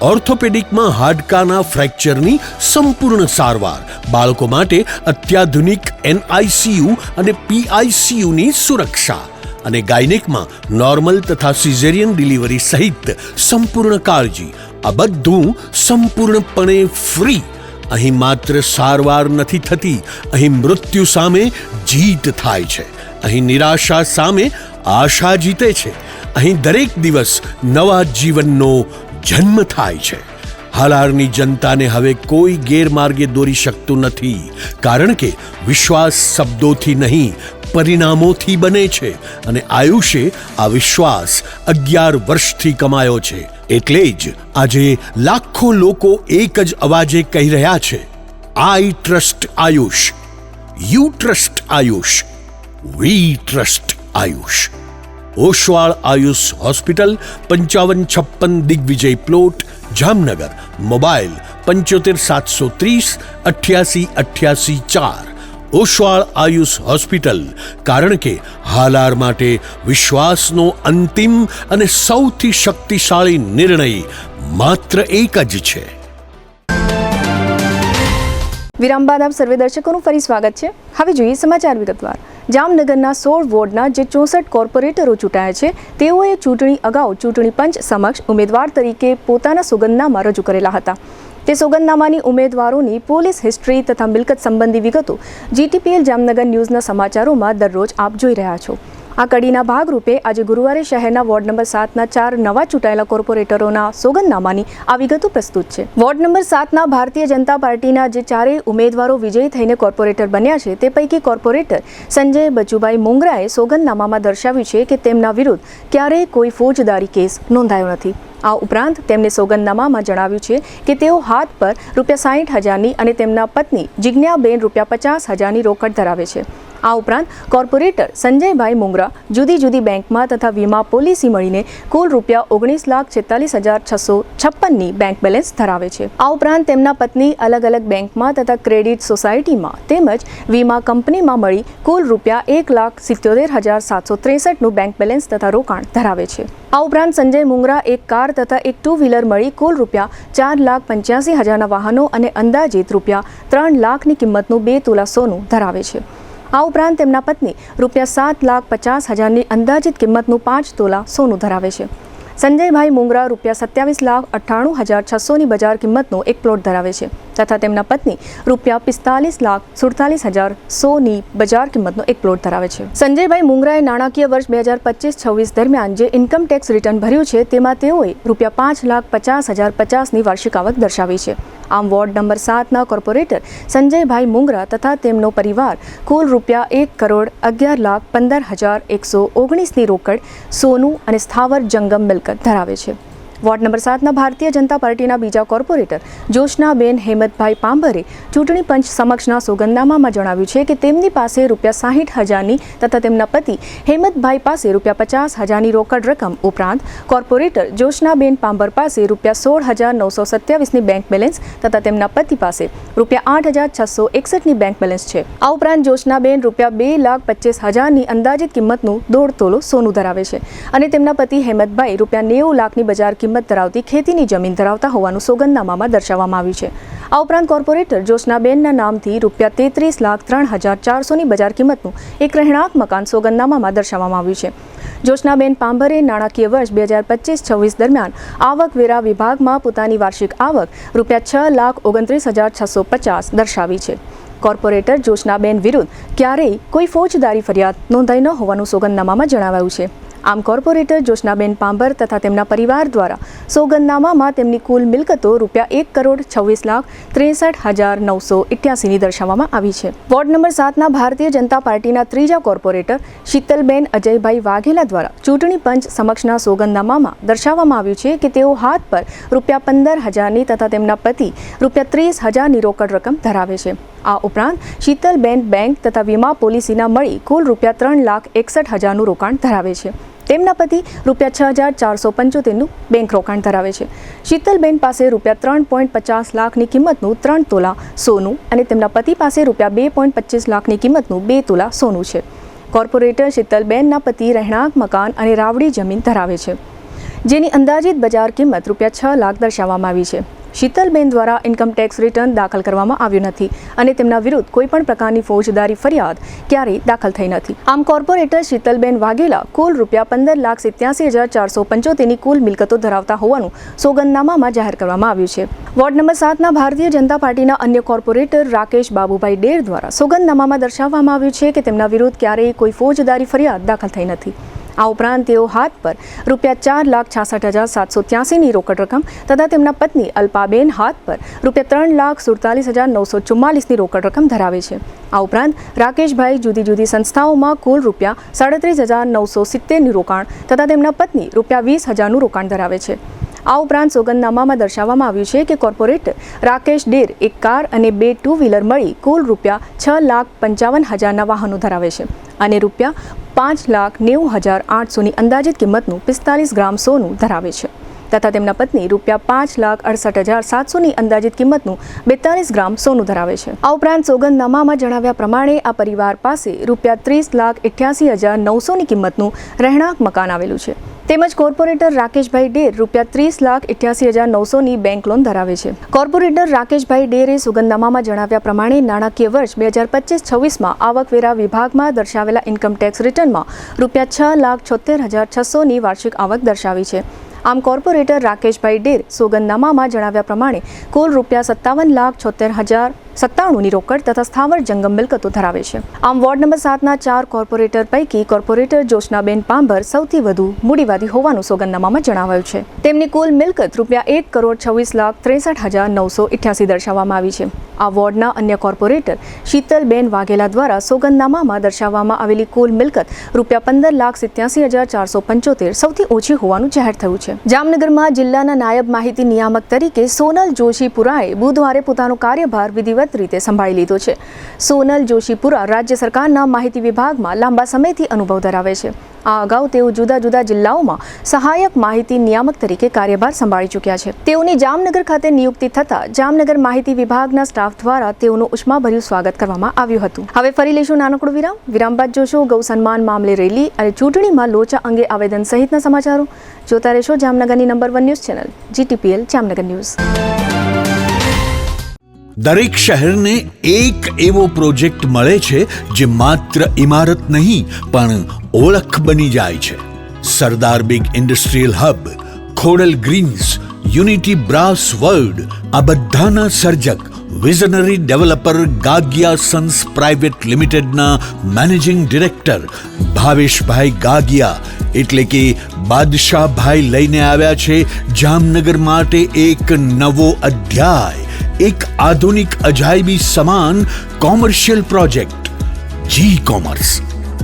ઓર્થોપેડિકમાં હાડકાના ફ્રેક્ચરની સંપૂર્ણ સારવાર, બાળકો માટે અત્યાધુનિક NICU અને PICUની સુરક્ષા અને ગાયનેકમાં નોર્મલ તથા સિઝેરિયન ડિલિવરી સહિત સંપૂર્ણ કાળજી. આ બધું સંપૂર્ણપણે ફ્રી. અહીં માત્ર સારવાર નથી થતી, અહીં મૃત્યુ સામે જીત થાય છે. અહીં નિરાશા સામે આશા જીતે છે. અહીં દરેક દિવસ નવા જીવનનો જન્મ થાય છે. હાલારની જનતાને હવે કોઈ ગેરમાર્ગે દોરી શકતું નથી, કારણ કે વિશ્વાસ શબ્દોથી નહીં પરિણામોથી બને છે અને આયુષે આ વિશ્વાસ 11 વર્ષથી કમાયો છે. એટલે જ આજે લાખો લોકો એક જ અવાજે કહી રહ્યા છે, I trust Ayush, you trust Ayush, we trust Ayush. Oshwal Ayush hospital, 5556 Digvijay plot, Jamnagar. Mobile 75 730 88 88 4. Oshwal Ayush hospital, કારણ કે હાલાર માટે વિશ્વાસનો અંતિમ અને સૌથી શક્તિશાળી નિર્ણય માત્ર એક જ છે. વિરામ બાદ આપ સર્વે દર્શકોનું ફરી સ્વાગત છે. હવે જોઈએ સમાચાર વિગતવાર. જામનગરના 16 વોર્ડના જે 64 કોર્પોરેટરો ચૂંટાયા છે તેઓએ ચૂંટણી અગાઉ ચૂંટણી પંચ સમક્ષ ઉમેદવાર તરીકે પોતાના સોગંદનામા રજૂ કરેલા હતા. તે સોગંદનામાની ઉમેદવારોની પોલીસ હિસ્ટ્રી તથા મિલકત સંબંધી વિગતો GTPL જામનગર ન્યૂઝના સમાચારોમાં દરરોજ આપ જોઈ રહ્યા છો. આ કડીના ભાગરૂપે આજે ગુરુવારે શહેરના વોર્ડ નંબર 7ના 4 નવા ચૂંટાયેલા કોર્પોરેટરોના સોગંદનામાની આ વિગતો પ્રસ્તુત છે. વોર્ડ નંબર 7ના ભારતીય જનતા પાર્ટીના જે 4 ઉમેદવારો વિજયી થઈને કોર્પોરેટર બન્યા છે તે પૈકી કોર્પોરેટર સંજય બચુભાઈ મુંગરાએ સોગંદનામામાં દર્શાવ્યું છે કે તેમના વિરુદ્ધ ક્યારેય કોઈ ફોજદારી કેસ નોંધાયો નથી. આ ઉપરાંત તેમણે સોગંદનામામાં જણાવ્યું છે કે તેઓ હાથ પર ₹60,000ની અને તેમના પત્ની જિજ્ઞાબેન ₹50,000ની રોકડ ધરાવે છે. આ ઉપરાંત કોર્પોરેટર સંજયભાઈ મુંગરા જુદી જુદી બેંકમાં તથા વીમા પોલિસી મળીને કુલ ₹19,46,656ની બેંક બેલેન્સ ધરાવે છે. આ ઉપરાંત તેમના પત્ની અલગ અલગ બેંકમાં તથા ક્રેડિટ સોસાયટીમાં તેમજ વીમા કંપનીમાં મળી કુલ ₹1,77,763નું બેંક બેલેન્સ તથા રોકાણ ધરાવે છે. આ ઉપરાંત સંજય મુંગરા એક કાર તથા એક 2 વ્હીલર મળી કુલ ₹4,85,000ના વાહનો અને અંદાજિત ₹3 લાખની કિંમતનું 2 તોલા સોનું ધરાવે છે. આ ઉપરાંત તેમના પત્ની ₹7,50,000ની અંદાજિત કિંમતનું 5 તોલા સોનું ધરાવે છે. સંજયભાઈ મુંગરા ₹27,98,600ની બજાર કિંમતનો એક પ્લોટ ધરાવે છે તથા તેમના પત્ની ₹45,47,100ની બજાર કિંમતનો એક પ્લોટ ધરાવે છે. સંજયભાઈ મુંગરાએ નાણાકીય વર્ષ 2025-26 દરમિયાન જે ઇન્કમ ટેક્સ રિટર્ન ભર્યું છે તેમાં તેઓએ ₹5,50,050ની વાર્ષિક આવક દર્શાવી છે. આમ વોર્ડ નંબર 7ના કોર્પોરેટર સંજયભાઈ મુંગરા તથા તેમનો પરિવાર કુલ ₹1,11,15,119ની રોકડ, સોનું અને સ્થાવર જંગમ મિલકત ધરાવે છે. વોર્ડ નંબર 7ના ભારતીય જનતા પાર્ટીના બીજા કોર્પોરેટર જોશનાબેન હેમતભાઈ પાંભરે ચૂંટણી પંચ સમક્ષના સોગંદનામામાં જણાવ્યું છે કે તેમની પાસે ₹60,000ની તથા તેમના પતિ હેમતભાઈ પાસે ₹50,000ની રોકડ રકમ ઉપરાંત કોર્પોરેટર જોશનાબેન પાંભર પાસે ₹16,927ની બેંક બેલેન્સ તથા તેમના પતિ પાસે ₹8,661ની બેંક બેલેન્સ છે. આ ઉપરાંત જોશનાબેન ₹2,25,000ની અંદાજિત કિંમતનું 1.5 તોલો સોનું ધરાવે છે અને તેમના પતિ હેમતભાઈ ₹90 લાખની બજાર કિંમત ધરાવતી ખેતીની જમીન ધરાવતા હોવાનું સોગંદનામામાં દર્શાવવામાં આવ્યું છે. આ ઉપરાંત કોર્પોરેટર જોશનાબેનના નામથી ₹33,03,400ની બજાર કિંમતનું એક રહેણાંક મકાન સોગંદનામામાં દર્શાવવામાં આવ્યું છે. જોશનાબેન પાંભરે નાણાકીય વર્ષ 2025-26 દરમિયાન આવકવેરા વિભાગમાં પોતાની વાર્ષિક આવક ₹6,29,650 દર્શાવી છે. કોર્પોરેટર જોશનાબેન વિરુદ્ધ ક્યારેય કોઈ ફોજદારી ફરિયાદ નોંધાઈ ન હોવાનું સોગંદનામામાં જણાવાયું છે. આમ કોર્પોરેટર જોશનાબેન પાંભર તથા તેમના પરિવાર દ્વારા સોગંદનામામાં તેમની કુલ મિલકતો ₹1,26,63,988ની દર્શાવવામાં આવી છે. વોર્ડ નંબર 7ના ભારતીય જનતા પાર્ટીના ત્રીજા કોર્પોરેટર શીતલબેન અજયભાઈ વાઘેલા દ્વારા ચૂંટણી પંચ સમક્ષના સોગંદનામામાં દર્શાવવામાં આવ્યું છે કે તેઓ હાથ પર ₹15,000ની તથા તેમના પતિ ₹30,000ની રોકડ રકમ ધરાવે છે. આ ઉપરાંત શીતલબેન બેંક તથા વીમા પોલિસીના મળી કુલ રૂપિયા 3,61,000નું રોકાણ ધરાવે છે. તેમના પતિ રૂપિયા 6,475નું બેંક રોકાણ ધરાવે છે. શીતલબેન પાસે રૂપિયા 3.50 લાખની કિંમતનું 3 તોલા સોનું અને તેમના પતિ પાસે રૂપિયા 2.25 લાખની કિંમતનું 2 તોલા સોનું છે. કોર્પોરેટર શીતલબેનના પતિ રહેણાંક મકાન અને રાવડી જમીન ધરાવે છે, જેની અંદાજિત બજાર કિંમત રૂપિયા 6 લાખ દર્શાવવામાં આવી છે. શીતલબેન દ્વારા ઇન્કમટેક્સ રિટર્ન દાખલ કરવામાં આવ્યું નથી અને તેમના વિરુદ્ધ કોઈપણ પ્રકારની ફોજદારી ફરિયાદ ક્યારેય દાખલ થઈ નથી. આમ કોર્પોરેટર શીતલબેન વાઘેલા કુલ રૂપિયા 15,87,475ની કુલ મિલકતો ધરાવતા હોવાનું સોગંદનામામાં જાહેર કરવામાં આવ્યું છે. વોર્ડ નંબર 7ના ભારતીય જનતા પાર્ટીના અન્ય કોર્પોરેટર રાકેશ બાબુભાઈ ડેર દ્વારા સોગંદનામામાં દર્શાવવામાં આવ્યું છે કે તેમના વિરુદ્ધ ક્યારેય કોઈ ફોજદારી ફરિયાદ દાખલ થઈ નથી. આ ઉપરાંત તેઓ હાથ પર રૂપિયા 4,66,783ની રોકડ રકમ તથા તેમના પત્ની અલ્પાબેન હાથ પર રૂપિયા 3,47,944ની રોકડ રકમ ધરાવે છે. આ ઉપરાંત રાકેશભાઈ જુદી જુદી સંસ્થાઓમાં કુલ રૂપિયા 37,970ની રોકાણ તથા તેમના પત્ની રૂપિયા 20,000નું રોકાણ ધરાવે છે. આ ઉપરાંત સોગંદનામામાં દર્શાવવામાં આવ્યું છે કે કોર્પોરેટર રાકેશ ડેર એક કાર અને 2 ટુ-વ્હીલર મળી કુલ રૂપિયા 6,55,000ના વાહનો ધરાવે છે અને રૂપિયા 5,90,800ની અંદાજિત કિંમતનું 45 ગ્રામ સોનું ધરાવે છે તથા તેમના પત્ની રૂપિયા 5,68,700ની અંદાજિત કિંમતનું 42 ગ્રામ સોનું ધરાવે છે. આ ઉપરાંત સોગંદનામામાં જણાવ્યા પ્રમાણે આ પરિવાર પાસે રૂપિયા 30,88,900ની કિંમતનું રહેણાંક મકાન આવેલું છે તેમજ કોર્પોરેટર રાકેશભાઈ ડેર રૂપિયા 30,88,900ની બેંક લોન ધરાવે છે. કોર્પોરેટર રાકેશભાઈ ડેરે સોગંદનામામાં જણાવ્યા પ્રમાણે નાણાકીય વર્ષ 2025-26માં આવકવેરા વિભાગમાં દર્શાવેલા ઇન્કમટેક્સ રિટર્નમાં રૂપિયા 6,76,600ની વાર્ષિક આવક દર્શાવી છે. આમ કોર્પોરેટર રાકેશભાઈ ડેર સોગંદનામામાં જણાવ્યા પ્રમાણે કુલ રૂપિયા 57,76,097ની રોકડ તથા સ્થાવર જંગમ મિલકતો ધરાવે છે. આમ વોર્ડ નંબર 7ના 4 કોર્પોરેટર પૈકી કોર્પોરેટર જોશનાબેન પાંભર સૌથી વધુ મૂડીવાદી હોવાનું સોગંદનામામાં જણાવાયું છે. તેમની કુલ મિલકત રૂપિયા 1,26,63,988 દર્શાવવામાં આવી છે. આ વોર્ડના અન્ય કોર્પોરેટર શીતલબેન વાઘેલા દ્વારા સોગંદનામામાં દર્શાવવામાં આવેલી કુલ મિલકત રૂપિયા 15,87,475 સૌથી ઓછી હોવાનું જાહેર થયું છે. જામનગરમાં જિલ્લાના નાયબ માહિતી નિયામક તરીકે સોનલ જોશીપુરાએ બુધવારે પોતાનો કાર્યભાર વિધિવત રીતે સંભાળી લીધો છે. સોનલ જોશીપુરા રાજ્ય સરકારના માહિતી વિભાગમાં લાંબા સમયથી અનુભવ ધરાવે છે. આ અગાઉ તેઓ જુદા જુદા જિલ્લાઓમાં સહાયક માહિતી નિયામક તરીકે કાર્યભાર સંભાળી ચૂક્યા છે. તેઓની જામનગર ખાતે નિયુક્તિ થતાં જામનગર માહિતી વિભાગના સ્ટાફ દ્વારા તેઓનું ઉષ્માભર્યું સ્વાગત કરવામાં આવ્યું હતું. હવે ફરી લઈશું નાનકડો વિરામ બાદ જોશો ગૌ સન્માન મામલે રેલી અને ચૂંટણીમાં લોચા અંગે આવેદન સહિતના સમાચારો. જોતા રહેશો જામનગરની number 1 news channel GTPL Jamnagar news. દરેક શહેરને એક એવો પ્રોજેક્ટ મળે છે જે માત્ર ઇમારત નહીં પણ ઓળખ બની જાય છે. Sardar big industrial hub, Khodal greens, unity brass world, આ બધાના સર્જક visionary developer Gagiya sons private લિમિટેડના મેનેજિંગ ડિરેક્ટર ભાવેશભાઈ ગાગિયા એટલે કે બાદશાહભાઈ લઈને આવ્યા છે જામનગર માટે એક નવો અધ્યાય, એક આધુનિક અજાયબી સમાન કોમર્શિયલ પ્રોજેક્ટ જી-કોમર્સ.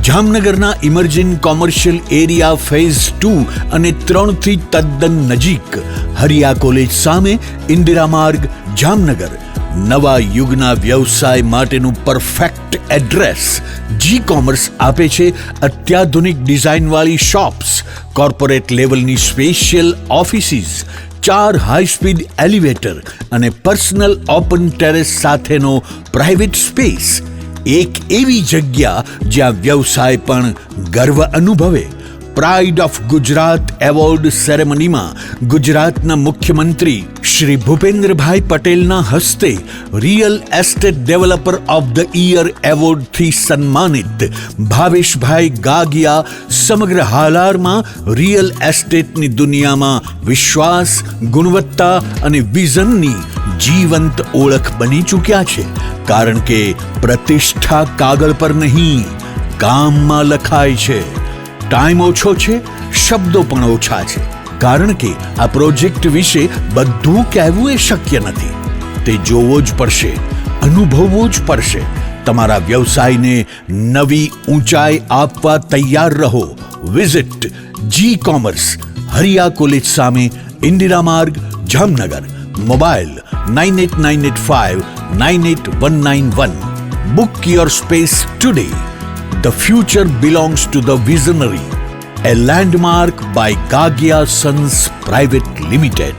જામનગરના ઇમર્જિંગ કોમર્શિયલ એરિયા ફેઝ 2 અને 3 થી તદ્દન નજીક હરિયા કોલેજ સામે ઇન્દિરા માર્ગ જામનગર નવા યુગના વ્યવસાય માટેનું પરફેક્ટ એડ્રેસ. જી-કોમર્સ આપે છે અત્યાધુનિક ડિઝાઇનવાળી શોપ્સ, કોર્પોરેટ લેવલની special offices, 4 high speed elevator અને પર્સનલ ઓપન ટેરેસ સાથેનો પ્રાઇવેટ સ્પેસ. એક એવી જગ્યા જ્યાં વ્યવસાય પણ ગર્વ અનુભવે. પ્રાઇડ ઓફ ગુજરાત એવોર્ડ સેરેમનીમાં ગુજરાતના મુખ્યમંત્રી શ્રી ભૂપેન્દ્રભાઈ પટેલના હસ્તે real estate developer of the year એવોર્ડથી સન્માનિત ભાવેશભાઈ ગાગિયા સમગ્ર હાલારમાં રિયલ એસ્ટેટની દુનિયામાં વિશ્વાસ, ગુણવત્તા અને વિઝનની જીવંત ઓળખ બની ચૂક્યા છે. કારણ કે પ્રતિષ્ઠા કાગળ પર નહીં, કામમાં લખાય છે. ટાઈમ ઓછો છે, શબ્દો પણ ઓછા છે, કારણ કે આ પ્રોજેક્ટ વિશે બધું કહેવું એ શક્ય નથી. તે જોવો જ પડશે, અનુભવવો જ પડશે. તમારા વ્યવસાયને નવી ઊંચાઈ આપવા તૈયાર રહો. વિઝિટ જી-કોમર્સ, હરિયા કોલેજ સામે, ઇન્દિરા માર્ગ, Jamnagar. Mobile 989853 989191. Book your space today. The future belongs to the visionary. A landmark by Gagia Sons Private Limited.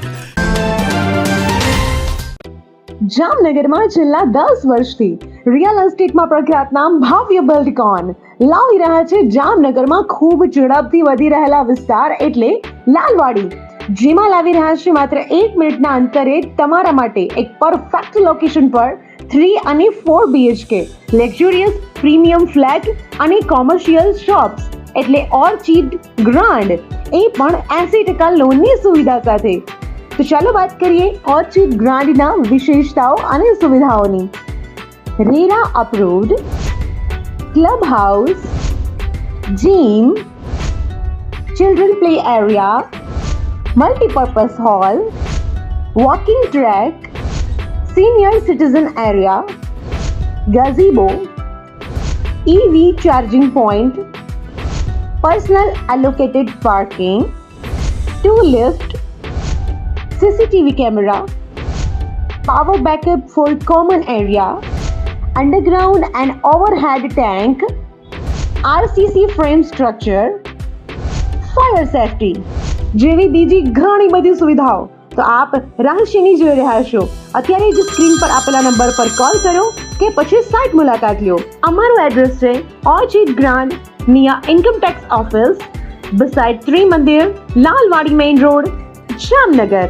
જામનગરમાં છેલ્લા 10 વર્ષથી રિયલ એસ્ટેટમાં પ્રખ્યાત નામ ભવ્ય બિલ્ડકોન લાવી રહ્યા છે જામનગરમાં ખૂબ ઝડપથી વધી રહેલા વિસ્તાર એટલે લાલવાડી, જેમાં લાવી રહ્યા છે માત્ર 1 મિનિટના અંતરે તમારા માટે એક પરફેક્ટ લોકેશન પર 3 અને 4 BHK લક્ઝુરિયસ પ્રીમિયમ ફ્લેટ અને કોમર્શિયલ શોપ્સ એટલે ઓર્ચિડ ગ્રાન્ડ, એ પણ 80% લોનની સુવિધા સાથે. તો ચાલો વાત કરીએ ઓર્ચિડ ગ્રાન્ડના વિશેષતાઓ અને સુવિધાઓની. RERA approved, club house, gym, children play area, multipurpose hall, walking track, senior citizen area, gazebo, EV charging point, personal allocated parking, 2 lift, CCTV camera, power backup for common area, underground and overhead tank, RCC frame structure, fire safety જેવી બીજી ઘણી બધી સુવિધાઓ તો આપ રાશિની જોઈ રહ્યા છો. અત્યારે જ સ્ક્રીન પર આપેલા નંબર પર કોલ કરો કે પછી સાઇટ મુલાકાત લો. અમારું એડ્રેસ છે Orchid Grand near income tax office, beside Trimandir, Lalwadi main road, Jamnagar.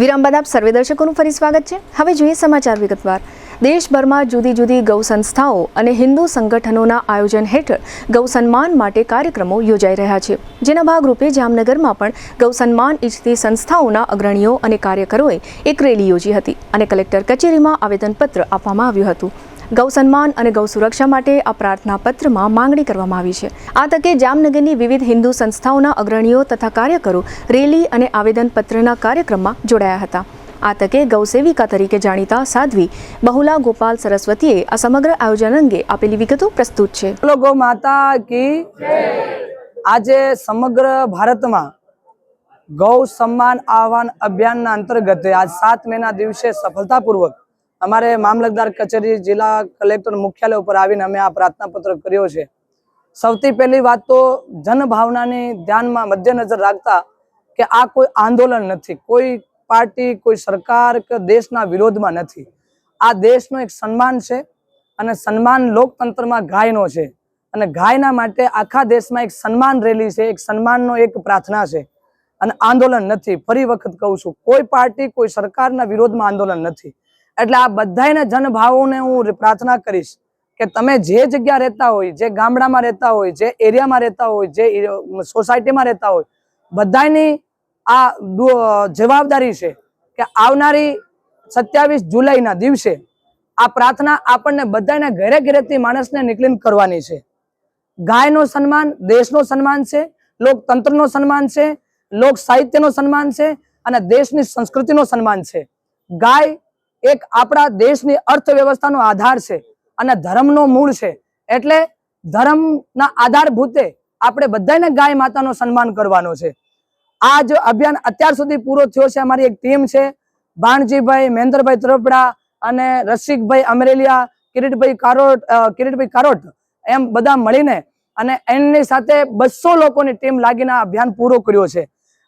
વિરામ બાદ આપ સર્વે દર્શકોનું ફરી સ્વાગત છે. હવે જોઈએ સમાચાર વિગતવાર. દેશભરમાં જુદી જુદી ગૌ સંસ્થાઓ અને હિન્દુ સંગઠનોના આયોજન હેઠળ ગૌ સન્માન માટે કાર્યક્રમો યોજાઈ રહ્યા છે, જેના ભાગરૂપે જામનગરમાં પણ ગૌ સન્માન ઈચ્છતી સંસ્થાઓના અગ્રણીઓ અને કાર્યકરોએ એક રેલી યોજી હતી અને કલેક્ટર કચેરીમાં આવેદનપત્ર આપવામાં આવ્યું હતું. ગૌ સન્માન અને ગૌ સુરક્ષા માટે આ પ્રાર્થના પત્રમાં માંગણી કરવામાં આવી છે. આ તકે જામનગરની વિવિધ હિન્દુ સંસ્થાઓના અગ્રણીઓ તથા કાર્યકરો રેલી અને આવેદનપત્રના કાર્યક્રમમાં જોડાયા હતા. આ તકે ગૌસેવિકા તરીકે જાણીતા સાધ્વી બહુલા ગોપાલ સરસ્વતીએ આ સમગ્ર આયોજન અંગે આપેલી વિગતો પ્રસ્તુત છે. ગૌ માતા કી આજે સમગ્ર ભારતમાં ગૌ સન્માન આહવાન અભિયાનના અંતર્ગત આજ 7 મેના દિવસે સફળતાપૂર્વક અમારે મામલતદાર કચેરી જિલ્લા કલેક્ટર મુખ્યાલય ઉપર આવીને અમે આ પ્રાર્થના પત્ર કર્યો છે. સૌથી પહેલી વાત તો જનભાવનાની ધ્યાનમાં મધ્યનજર રાખતા કે આ કોઈ આંદોલન નથી, કોઈ પાર્ટી, કોઈ સરકાર કે દેશના વિરોધમાં નથી. આ દેશનો એક સન્માન છે અને સન્માન લોકતંત્રમાં ગાયનો છે અને ગાયના માટે આખા દેશમાં એક સન્માન રેલી છે, એક સન્માનનો એક પ્રાર્થના છે અને આંદોલન નથી. ફરી વખત કહું છું, કોઈ પાર્ટી, કોઈ સરકારના વિરોધમાં આંદોલન નથી. એટલે આ બધાને જનભાવોને હું પ્રાર્થના કરીશ કે તમે જે જગ્યા રહેતા હોય, જે ગામડામાં રહેતા હોય, જે એરિયામાં રહેતા હોય, જે સોસાયટીમાં રહેતા હોય, બધાની આ જવાબદારી છે કે આવનારી 27 જુલાઈના દિવસે આ પ્રાર્થના આપણને બધાને ઘરે ઘરેથી માણસને નીકળીને કરવાની છે. ગાયનો સન્માન દેશનો સન્માન છે, લોકતંત્રનો સન્માન છે, લોક સાહિત્યનો સન્માન છે અને દેશની સંસ્કૃતિનો સન્માન છે. ગાય એક આપણા દેશની અર્થવ્યવસ્થાનો આધાર છે અને ધર્મનો મૂળ છે. એટલે ધર્મના આધારભૂતે આપણે બધાને ગાય માતાનો સન્માન કરવાનો છે. આ જો અભિયાન અત્યાર સુધી પૂરો થયો છે, અમારી એક ટીમ છે, ભાણજીભાઈ, મહેન્દ્રભાઈ તરફડા અને રસિકભાઈ અમરેલિયા, કિરીટભાઈ કારોટ એમ બધા મળીને અને એમની સાથે 200 લોકોની ટીમ લાગીને આ અભિયાન પૂરો કર્યો છે.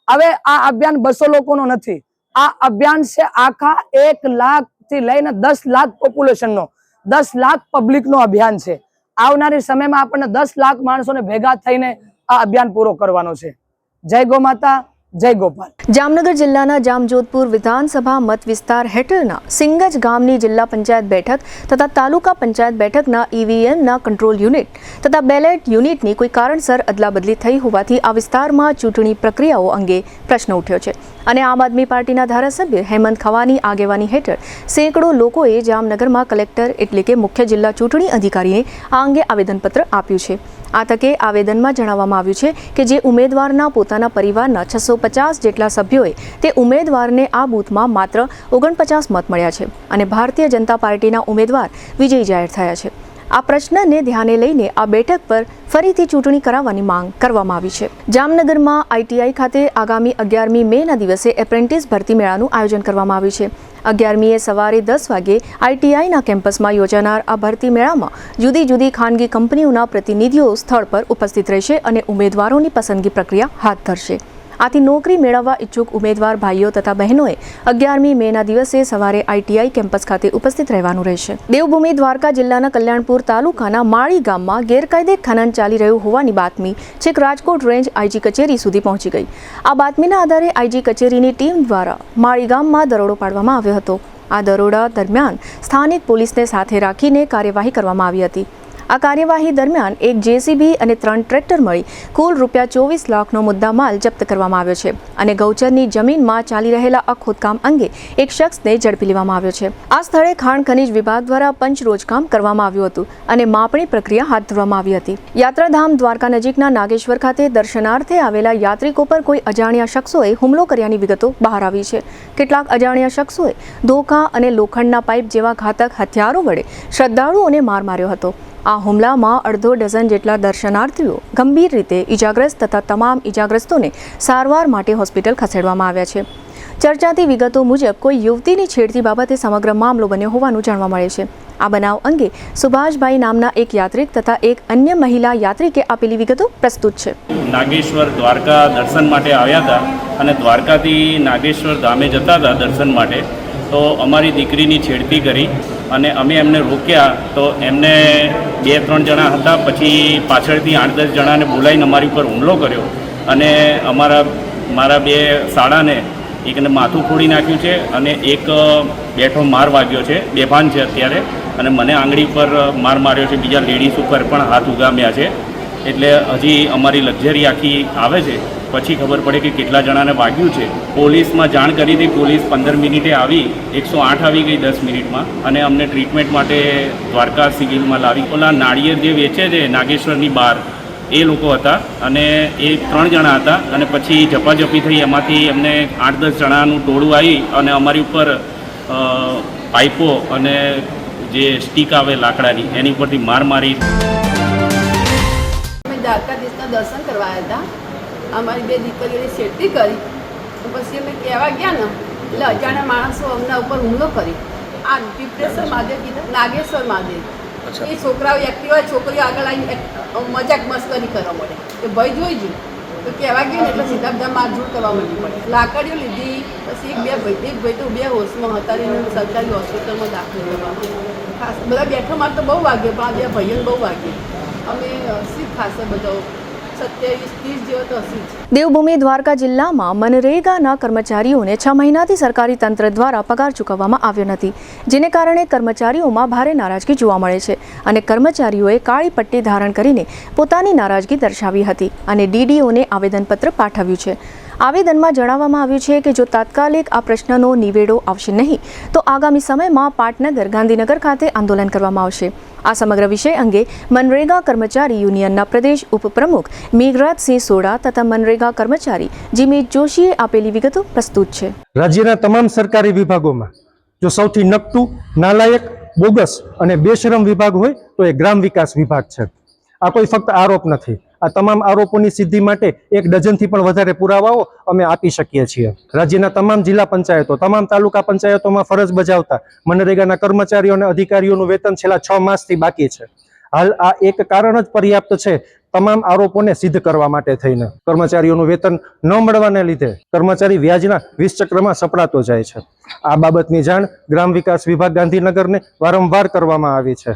હવે આ અભિયાન 200 લોકોનો નથી, આ અભિયાન છે આખા 1 લાખ થી લઈને 10 લાખ પોપ્યુલેશનનો, 10 લાખ પબ્લિકનો અભિયાન છે. આવનારી સમયમાં આપણને 10 લાખ માણસોને ભેગા થઈને આ અભિયાન પૂરો કરવાનો છે. જય ગૌ માતા, જય ગોપાલ. જામનગર જિલ્લાના જામજોધપુર વિધાનસભા મત વિસ્તાર હેઠળના સિંગજ ગામની જિલ્લા પંચાયત બેઠક તથા તાલુકા પંચાયત બેઠકના EVMના કંટ્રોલ યુનિટ તથા બેલેટ યુનિટની કોઈ કારણસર અદલાબદલી થઈ હોવાથી આ વિસ્તારમાં ચૂંટણી પ્રક્રિયાઓ અંગે પ્રશ્ન ઉઠ્યો છે અને આમ આદમી પાર્ટીના ધારાસભ્ય હેમંત ખવાની આગેવાની હેઠળ સેંકડો લોકોએ જામનગરમાં કલેક્ટર એટલે કે મુખ્ય જિલ્લા ચૂંટણી અધિકારીને આ અંગે આવેદનપત્ર આપ્યું છે. આ તકે આવેદનમાં જણાવવામાં આવ્યું છે કે જે ઉમેદવારના પોતાના પરિવારના 650 જેટલા સભ્યોએ તે ઉમેદવારને આ બૂથમાં માત્ર 49 મત મળ્યા છે અને ભારતીય જનતા પાર્ટીના ઉમેદવાર વિજયી જાહેર થયા છે. આ પ્રશ્નને ધ્યાને લઈને આ બેઠક પર ફરીથી ચૂંટણી કરાવવાની માંગ કરવામાં આવી છે. જામનગરમાં ITI ખાતે આગામી 11મી મેના દિવસે એપ્રેન્ટિસ ભરતી મેળાનું આયોજન કરવામાં આવ્યું છે. 11મીએ સવારે 10 વાગે ITIના કેમ્પસમાં યોજાનાર આ ભરતી મેળામાં જુદી જુદી ખાનગી કંપનીઓના પ્રતિનિધિઓ સ્થળ પર ઉપસ્થિત રહેશે અને ઉમેદવારોની પસંદગી પ્રક્રિયા હાથ ધરશે. આથી નોકરી મેળવવા ઈચ્છુક ઉમેદવાર ભાઈઓ તથા બહેનોએ 11મી મેના દિવસે સવારે ITI કેમ્પસ ખાતે ઉપસ્થિત રહેવાનું રહેશે. દેવભૂમિ દ્વારકા જિલ્લાના કલ્યાણપુર તાલુકાના માળી ગામમાં ગેરકાયદે ખનન ચાલી રહ્યું હોવાની બાતમી છેક રાજકોટ રેન્જ IG કચેરી સુધી પહોંચી ગઈ. આ બાતમીના આધારે IG કચેરીની ટીમ દ્વારા માળી ગામમાં દરોડો પાડવામાં આવ્યો હતો. આ દરોડા દરમિયાન સ્થાનિક પોલીસને સાથે રાખીને કાર્યવાહી કરવામાં આવી હતી. આ કાર્યવાહી દરમિયાન એક JCB અને 3 ટ્રેક્ટર મળી કુલ ₹24 લાખનો મુદ્દામાલ જપ્ત કરવામાં આવ્યો છે અને ગૌચરની જમીનમાં ચાલી રહેલા આ ખોદકામ અંગે એક શખ્સને ઝડપી લેવામાં આવ્યો છે. આ સ્થળે ખાણ ખનીજ વિભાગ દ્વારા પંચરોજકામ કરવામાં આવ્યું હતું અને માપણી પ્રક્રિયા હાથ ધરવામાં આવી હતી. યાત્રાધામ દ્વારકા નજીકના નાગેશ્વર ખાતે દર્શનાર્થે આવેલા યાત્રિકો પર કોઈ અજાણ્યા શખ્સોએ હુમલો કર્યાની વિગતો બહાર આવી છે. કેટલાક અજાણ્યા શખ્સોએ ધોકા અને લોખંડના પાઇપ જેવા ઘાતક હથિયારો વડે શ્રદ્ધાળુઓને માર માર્યો હતો. આ હુમલામાં અડધો ડઝન જેટલા દર્શનાર્થીઓ ગંભીર રીતે ઈજાગ્રસ્ત તથા તમામ ઈજાગ્રસ્તોને સારવાર માટે હોસ્પિટલ ખસેડવામાં આવ્યા છે. ચર્ચાતી વિગતો મુજબ કોઈ યુવતીની છેડતી બાબતે સમગ્ર મામલો બન્યો હોવાનું જાણવા મળે છે. આ બનાવ અંગે સુભાષભાઈ નામના એક યાત્રિક તથા એક અન્ય મહિલા યાત્રિકે આપેલી વિગતો પ્રસ્તુત છે. નાગેશ્વર દ્વારકા દર્શન માટે આવ્યા હતા અને દ્વારકાથી નાગેશ્વર ધામે જતા હતા દર્શન માટે, તો અમારી દીકરીની છેડતી કરી અને અમે એમને રોક્યા તો એમને 2-3 જણા હતા, પછી પાછળથી 8-10 જણાને બોલાવીને અમારી ઉપર હુમલો કર્યો અને મારા 2 સાળાને એકને માથું ફોડી નાખ્યું છે અને એક બેઠો માર વાગ્યો છે, બેભાન છે અત્યારે, અને મને આંગળી પર માર માર્યો છે. બીજા લેડીઝ ઉપર પણ હાથ ઉગામ્યા છે. એટલે હજી અમારી લક્ઝરી આખી આવે છે પછી ખબર પડે કે કેટલા જણાને વાગ્યું છે. પોલીસમાં જાણ કરી હતી, પોલીસ 15 મિનિટે આવી, 108 આવી ગઈ 10 મિનિટમાં અને અમને ટ્રીટમેન્ટ માટે દ્વારકા સિવિલમાં લાવી. ઓલા નાળિયેર જે વેચે છે નાગેશ્વરની બહાર, એ લોકો હતા અને એ 3 જણા હતા અને પછી ઝપાઝપી થઈ, એમાંથી અમને 8-10 જણાનું ટોળું આવી અને અમારી ઉપર પાઇપો અને જે સ્ટીક આવે લાકડાની એની ઉપરથી માર મારી. દ્વારકાધીશના દર્શન કરવા આવ્યા હતા. અમારી 2 દીકરીઓને છેડતી કરી, પછી અમે કહેવા ગયા ને એટલે અજાણ્યા માણસો અમના ઉપર હુમલો કરી. આ ડિપ્રેશન મહાદેવ કીધું, નાગેશ્વર મહાદેવ. એ છોકરાઓ એક્ટિવ હોય, છોકરીઓ આગળ આવીને મજાક મસ્કરી કરવા મળે. એ ભય જોઈ ગયું તો કહેવા ગયું ને એટલે સીધા બધા મારઝૂડ કરવા માંડી પડે. લાકડીઓ લીધી, પછી એક ભાઈ તો 2 હોશમાં હતા એને સરકારી હોસ્પિટલમાં દાખલ કરવા. ખાસ બધા બેઠો માર તો બહુ વાગ્યો, પણ આ 2 ભાઈઓને બહુ વાગ્યો. અમે હસી ખાસે બધો 27-30 જેવો તો હસી. દેવભૂમિ દ્વારકા જિલ્લામાં મનરેગાના કર્મચારીઓને 6 મહિનાથી સરકારી તંત્ર દ્વારા પગાર ચૂકવવામાં આવ્યો નથી, જેને કારણે કર્મચારીઓમાં ભારે નારાજગી જોવા મળે છે અને કર્મચારીઓએ કાળી પટ્ટી ધારણ કરીને પોતાની નારાજગી દર્શાવી હતી અને DDOને આવેદનપત્ર પાઠવ્યું છે. આવેદનમાં જણાવવામાં આવ્યું છે કે જો તાત્કાલિક આ પ્રશ્નનો નિવેડો આવશે નહીં તો આગામી સમયમાં પાટનગર, ગાંધીનગર ખાતે આંદોલન કરવામાં આવશે. આ સમગ્ર વિષય અંગે મનરેગા કર્મચારી યુનિયનના પ્રદેશ ઉપપ્રમુખ મેઘરાજસિંહ સોડા તથા મનરેગા કર્મચારી જીમિત જોશીએ આપેલી વિગતો પ્રસ્તુત છે. રાજ્યના તમામ સરકારી વિભાગોમાં જો સૌથી નકટું, નાલાયક, બોગસ અને બેશરમ વિભાગ હોય તો એ ગ્રામ વિકાસ વિભાગ છે. આ કોઈ ફક્ત આરોપ નથી. આ તમામ આરોપોની સિદ્ધિ માટે 1 ડઝનથી પણ વધારે પુરાવાઓ અમે આપી શકીએ છીએ. રાજ્યના તમામ જિલ્લા પંચાયતો, તમામ તાલુકા પંચાયતોમાં ફરજ બજાવતા મનરેગાના કર્મચારીઓ અને અધિકારીઓનું વેતન છેલ્લા 6 માસથી બાકી છે. હાલ આ એક કારણ જ પર્યાપ્ત છે તમામ આરોપોને સિદ્ધ કરવા માટે થઈને. કર્મચારીઓનું વેતન ન મળવાને લીધે કર્મચારી વ્યાજના 20 ચક્રમાં સપડાતો જાય છે. આ બાબતની જાણ ગ્રામ વિકાસ વિભાગ ગાંધીનગરને વારંવાર કરવામાં આવી છે,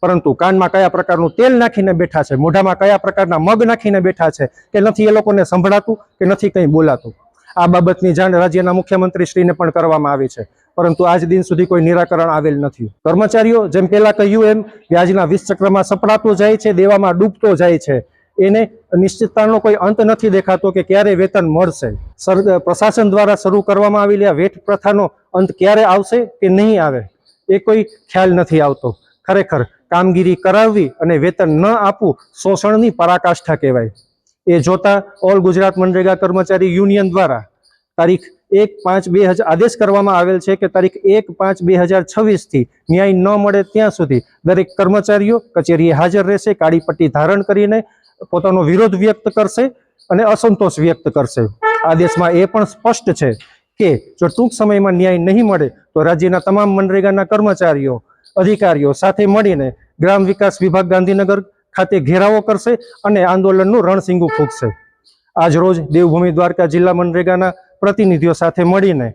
પરંતુ કાનમાં કયા પ્રકારનું તેલ નાખીને બેઠા છે, મોઢામાં કયા પ્રકારના મગ નાખીને બેઠા છે કે નથી એ લોકોને સંભળાતું કે નથી કંઈ બોલાતું. આ બાબતની જાણ રાજ્યના મુખ્યમંત્રી શ્રીને પણ કરવામાં આવી છે, પરંતુ આજ દિન સુધી કોઈ નિરાકરણ આવેલ નથી. કર્મચારીઓ જેમ પહેલા કહ્યું એમ વ્યાજના 20 ચક્રમાં સપડાતો જાય છે, દેવામાં ડૂબતો જાય છે. એને નિશ્ચિતતાનો કોઈ અંત નથી દેખાતો કે ક્યારે વેતન મળશે. પ્રશાસન દ્વારા શરૂ કરવામાં આવેલી આ વેઠ પ્રથાનો અંત ક્યારે આવશે કે નહીં આવે એ કોઈ ખ્યાલ નથી આવતો. ખરેખર કામગીરી કરાવવી અને વેતન ન આપવું શોષણની પરાકાષ્ઠા કહેવાય. એ જોતા ઓલ ગુજરાત મનરેગા કર્મચારી યુનિયન દ્વારા તારીખ આદેશ કરવામાં આવેલ છે કે તારીખ 1/5/2026 ન્યાય ન મળે ત્યાં સુધી દરેક કર્મચારીઓ કચેરીએ હાજર રહેશે, કાળી પટ્ટી ધારણ કરીને પોતાનો વિરોધ વ્યક્ત કરશે અને અસંતોષ વ્યક્ત કરશે. આદેશમાં એ પણ સ્પષ્ટ છે કે જો ટૂંક સમયમાં ન્યાય નહીં મળે તો રાજ્યના તમામ મનરેગાના કર્મચારીઓ અધિકારીઓ સાથે મળીને ગ્રામ વિકાસ વિભાગ ગાંધીનગર ખાતે ઘેરાવો કરશે અને આંદોલનનું રણસીંગું ફૂંકશે. આજ રોજ દેવભૂમિ દ્વારકા જિલ્લા મનરેગાના પ્રતિનિધિઓ સાથે મળીને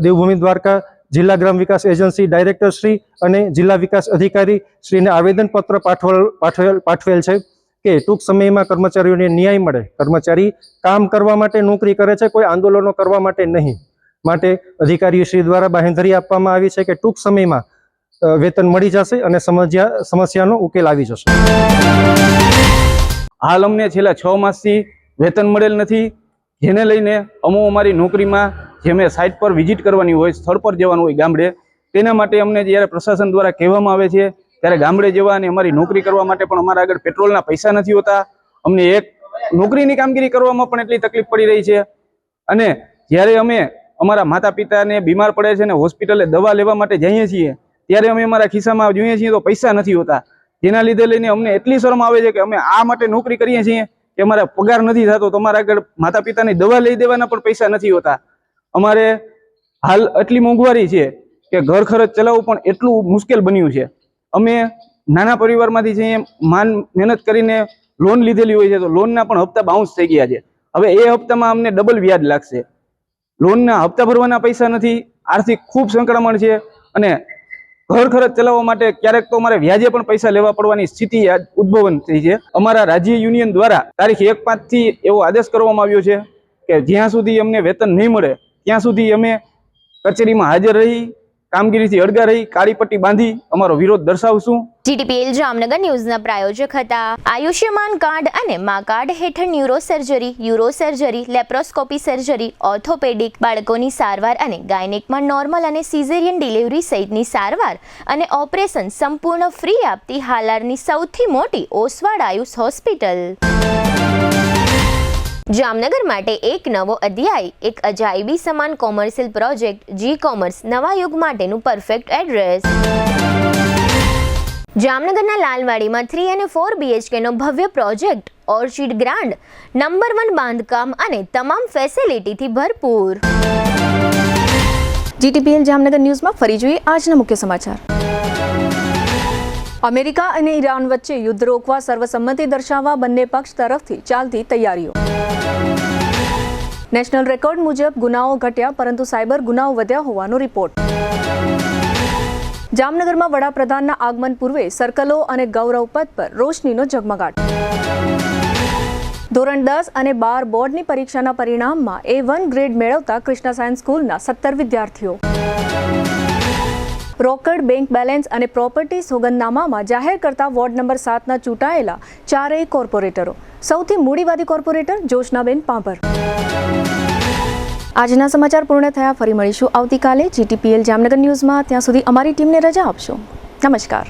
દેવભૂમિ દ્વારકા જિલ્લા ગ્રામ વિકાસ એજન્સી ડાયરેક્ટર શ્રી અને જિલ્લા વિકાસ અધિકારી શ્રીને આવેદનપત્ર પાઠવેલ છે કે ટૂંક સમયમાં કર્મચારીઓને ન્યાય મળે. કર્મચારી કામ કરવા માટે નોકરી કરે છે, કોઈ આંદોલનો કરવા માટે નહીં. માટે અધિકારીઓ શ્રી દ્વારા બાંહેધરી આપવામાં આવી છે કે ટૂંક સમયમાં વેતન મળી જશે અને સમસ્યાનો ઉકેલ આવી જશે. હાલ અમને છેલ્લા 6 માસથી વેતન મળેલ નથી, જેને લઈને અમારી નોકરીમાં જે મેં સાઇટ પર વિઝિટ કરવાની હોય, સ્થળ પર જવાનું હોય ગામડે, તેના માટે અમને જ્યારે પ્રશાસન દ્વારા કહેવામાં આવે છે ત્યારે ગામડે જવા અને અમારી નોકરી કરવા માટે પણ અમારા આગળ પેટ્રોલના પૈસા નથી હોતા. અમને એક નોકરીની કામગીરી કરવામાં પણ એટલી તકલીફ પડી રહી છે. અને જ્યારે અમે અમારા માતા પિતાને બીમાર પડે છે અને હોસ્પિટલે દવા લેવા માટે જઈએ છીએ ત્યારે અમે અમારા ખિસ્સામાં જોઈએ છીએ તો પૈસા નથી હોતા, જેના લીધે લઈને અમને એટલી શરમ આવે છે કે અમે આ માટે નોકરી કરીએ છીએ કે અમારા પગાર નથી થતો, તો અમારા આગળ માતા પિતાની દવા લઈ દેવાના પણ પૈસા નથી હોતા. અમારે હાલ એટલી મોંઘવારી છે કે ઘર ખર્ચ ચલાવવું પણ એટલું મુશ્કેલ બન્યું છે. અમે નાના પરિવારમાંથી છીએ, મહેનત કરીને લોન લીધેલી હોય છે તો લોનના પણ હપ્તા બાઉન્સ થઈ ગયા છે. હવે એ હપ્તામાં અમને ડબલ વ્યાજ લાગશે. લોનના હપ્તા ભરવાના પૈસા નથી, આર્થિક ખૂબ સંકળામણ છે અને ઘર ખર્ચ ચલાવવા માટે ક્યારેક તો અમારે વ્યાજે પણ પૈસા લેવા પડવાની સ્થિતિ ઉદ્ભવન થઈ છે. અમારા રાજ્ય યુનિયન દ્વારા તારીખ 1/5 એવો આદેશ કરવામાં આવ્યો છે કે જ્યાં સુધી અમને વેતન નહીં મળે ત્યાં સુધી અમે કચેરીમાં હાજર રહી, કામગીરીથી અડગા રહી, કાળી પટ્ટી બાંધી અમારો વિરોધ દર્શાવશું. GTPL જામનગર ન્યૂઝના પ્રાયોજક હતા. આયુષ્યમાન કાર્ડ અને મા કાર્ડ હેઠળ neuro surgery, euro surgery, laparoscopy surgery, orthopaedic, બાળકોની સારવાર અને ગાયનેકમાં નોર્મલ અને સિઝેરિયન ડિલિવરી સહિતની સારવાર અને ઓપરેશન સંપૂર્ણ ફ્રી આપતી હાલારની સૌથી મોટી ઓસવાડ આયુષ હોસ્પિટલ. જામનગર માટે એક નવો અધ્યાય, એક અજાયબી સમાન કોમર્શિયલ પ્રોજેક્ટ જી કોમર્સ નવા યુગ માટેનું પરફેક્ટ એડ્રેસ. જામનગરના લાલવાડીમાં 3 અને 4 BHK નો ભવ્ય પ્રોજેક્ટ, ઓર્ચિડ ગ્રાન્ડ, નંબર 1 બાંધકામ અને તમામ ફેસિલિટીથી ભરપૂર. GTPL જામનગર ન્યૂઝમાં ફરી જોઈએ આજના મુખ્ય સમાચાર. અમેરિકા અને ઈરાન વચ્ચે યુદ્ધ રોકવા સર્વસંમતિ દર્શાવવા બંને પક્ષ તરફથી ચાલતી તૈયારીઓ. નેશનલ રેકોર્ડ મુજબ ગુનાઓ ઘટ્યા પરંતુ સાયબર ગુનાઓ વધ્યા હોવાનો રિપોર્ટ. જામનગરમાં વડાપ્રધાનના આગમન પૂર્વે સર્કલો અને ગૌરવ પથ પર રોશનીનો ઝગમગાટ. ધોરણ 10 અને 12 બોર્ડની પરીક્ષાના પરિણામમાં A1 ગ્રેડ મેળવતા કૃષ્ણા સાયન્સ સ્કૂલના 17 વિદ્યાર્થીઓ. રોકડ, બેંક બેલેન્સ અને પ્રોપર્ટી સોગંદનામામાં જાહેર કરતા વોર્ડ નંબર 7ના ચૂંટાયેલા 4 કોર્પોરેટરો. સૌથી મૂડીવાદી કોર્પોરેટર જોશનાબેન પાંભર. આજના સમાચાર પૂર્ણ થયા. ફરી મળીશું આવતીકાલે GTPL જામનગર ન્યૂઝમાં. ત્યાં સુધી અમારી ટીમને રજા આપશો. નમસ્કાર.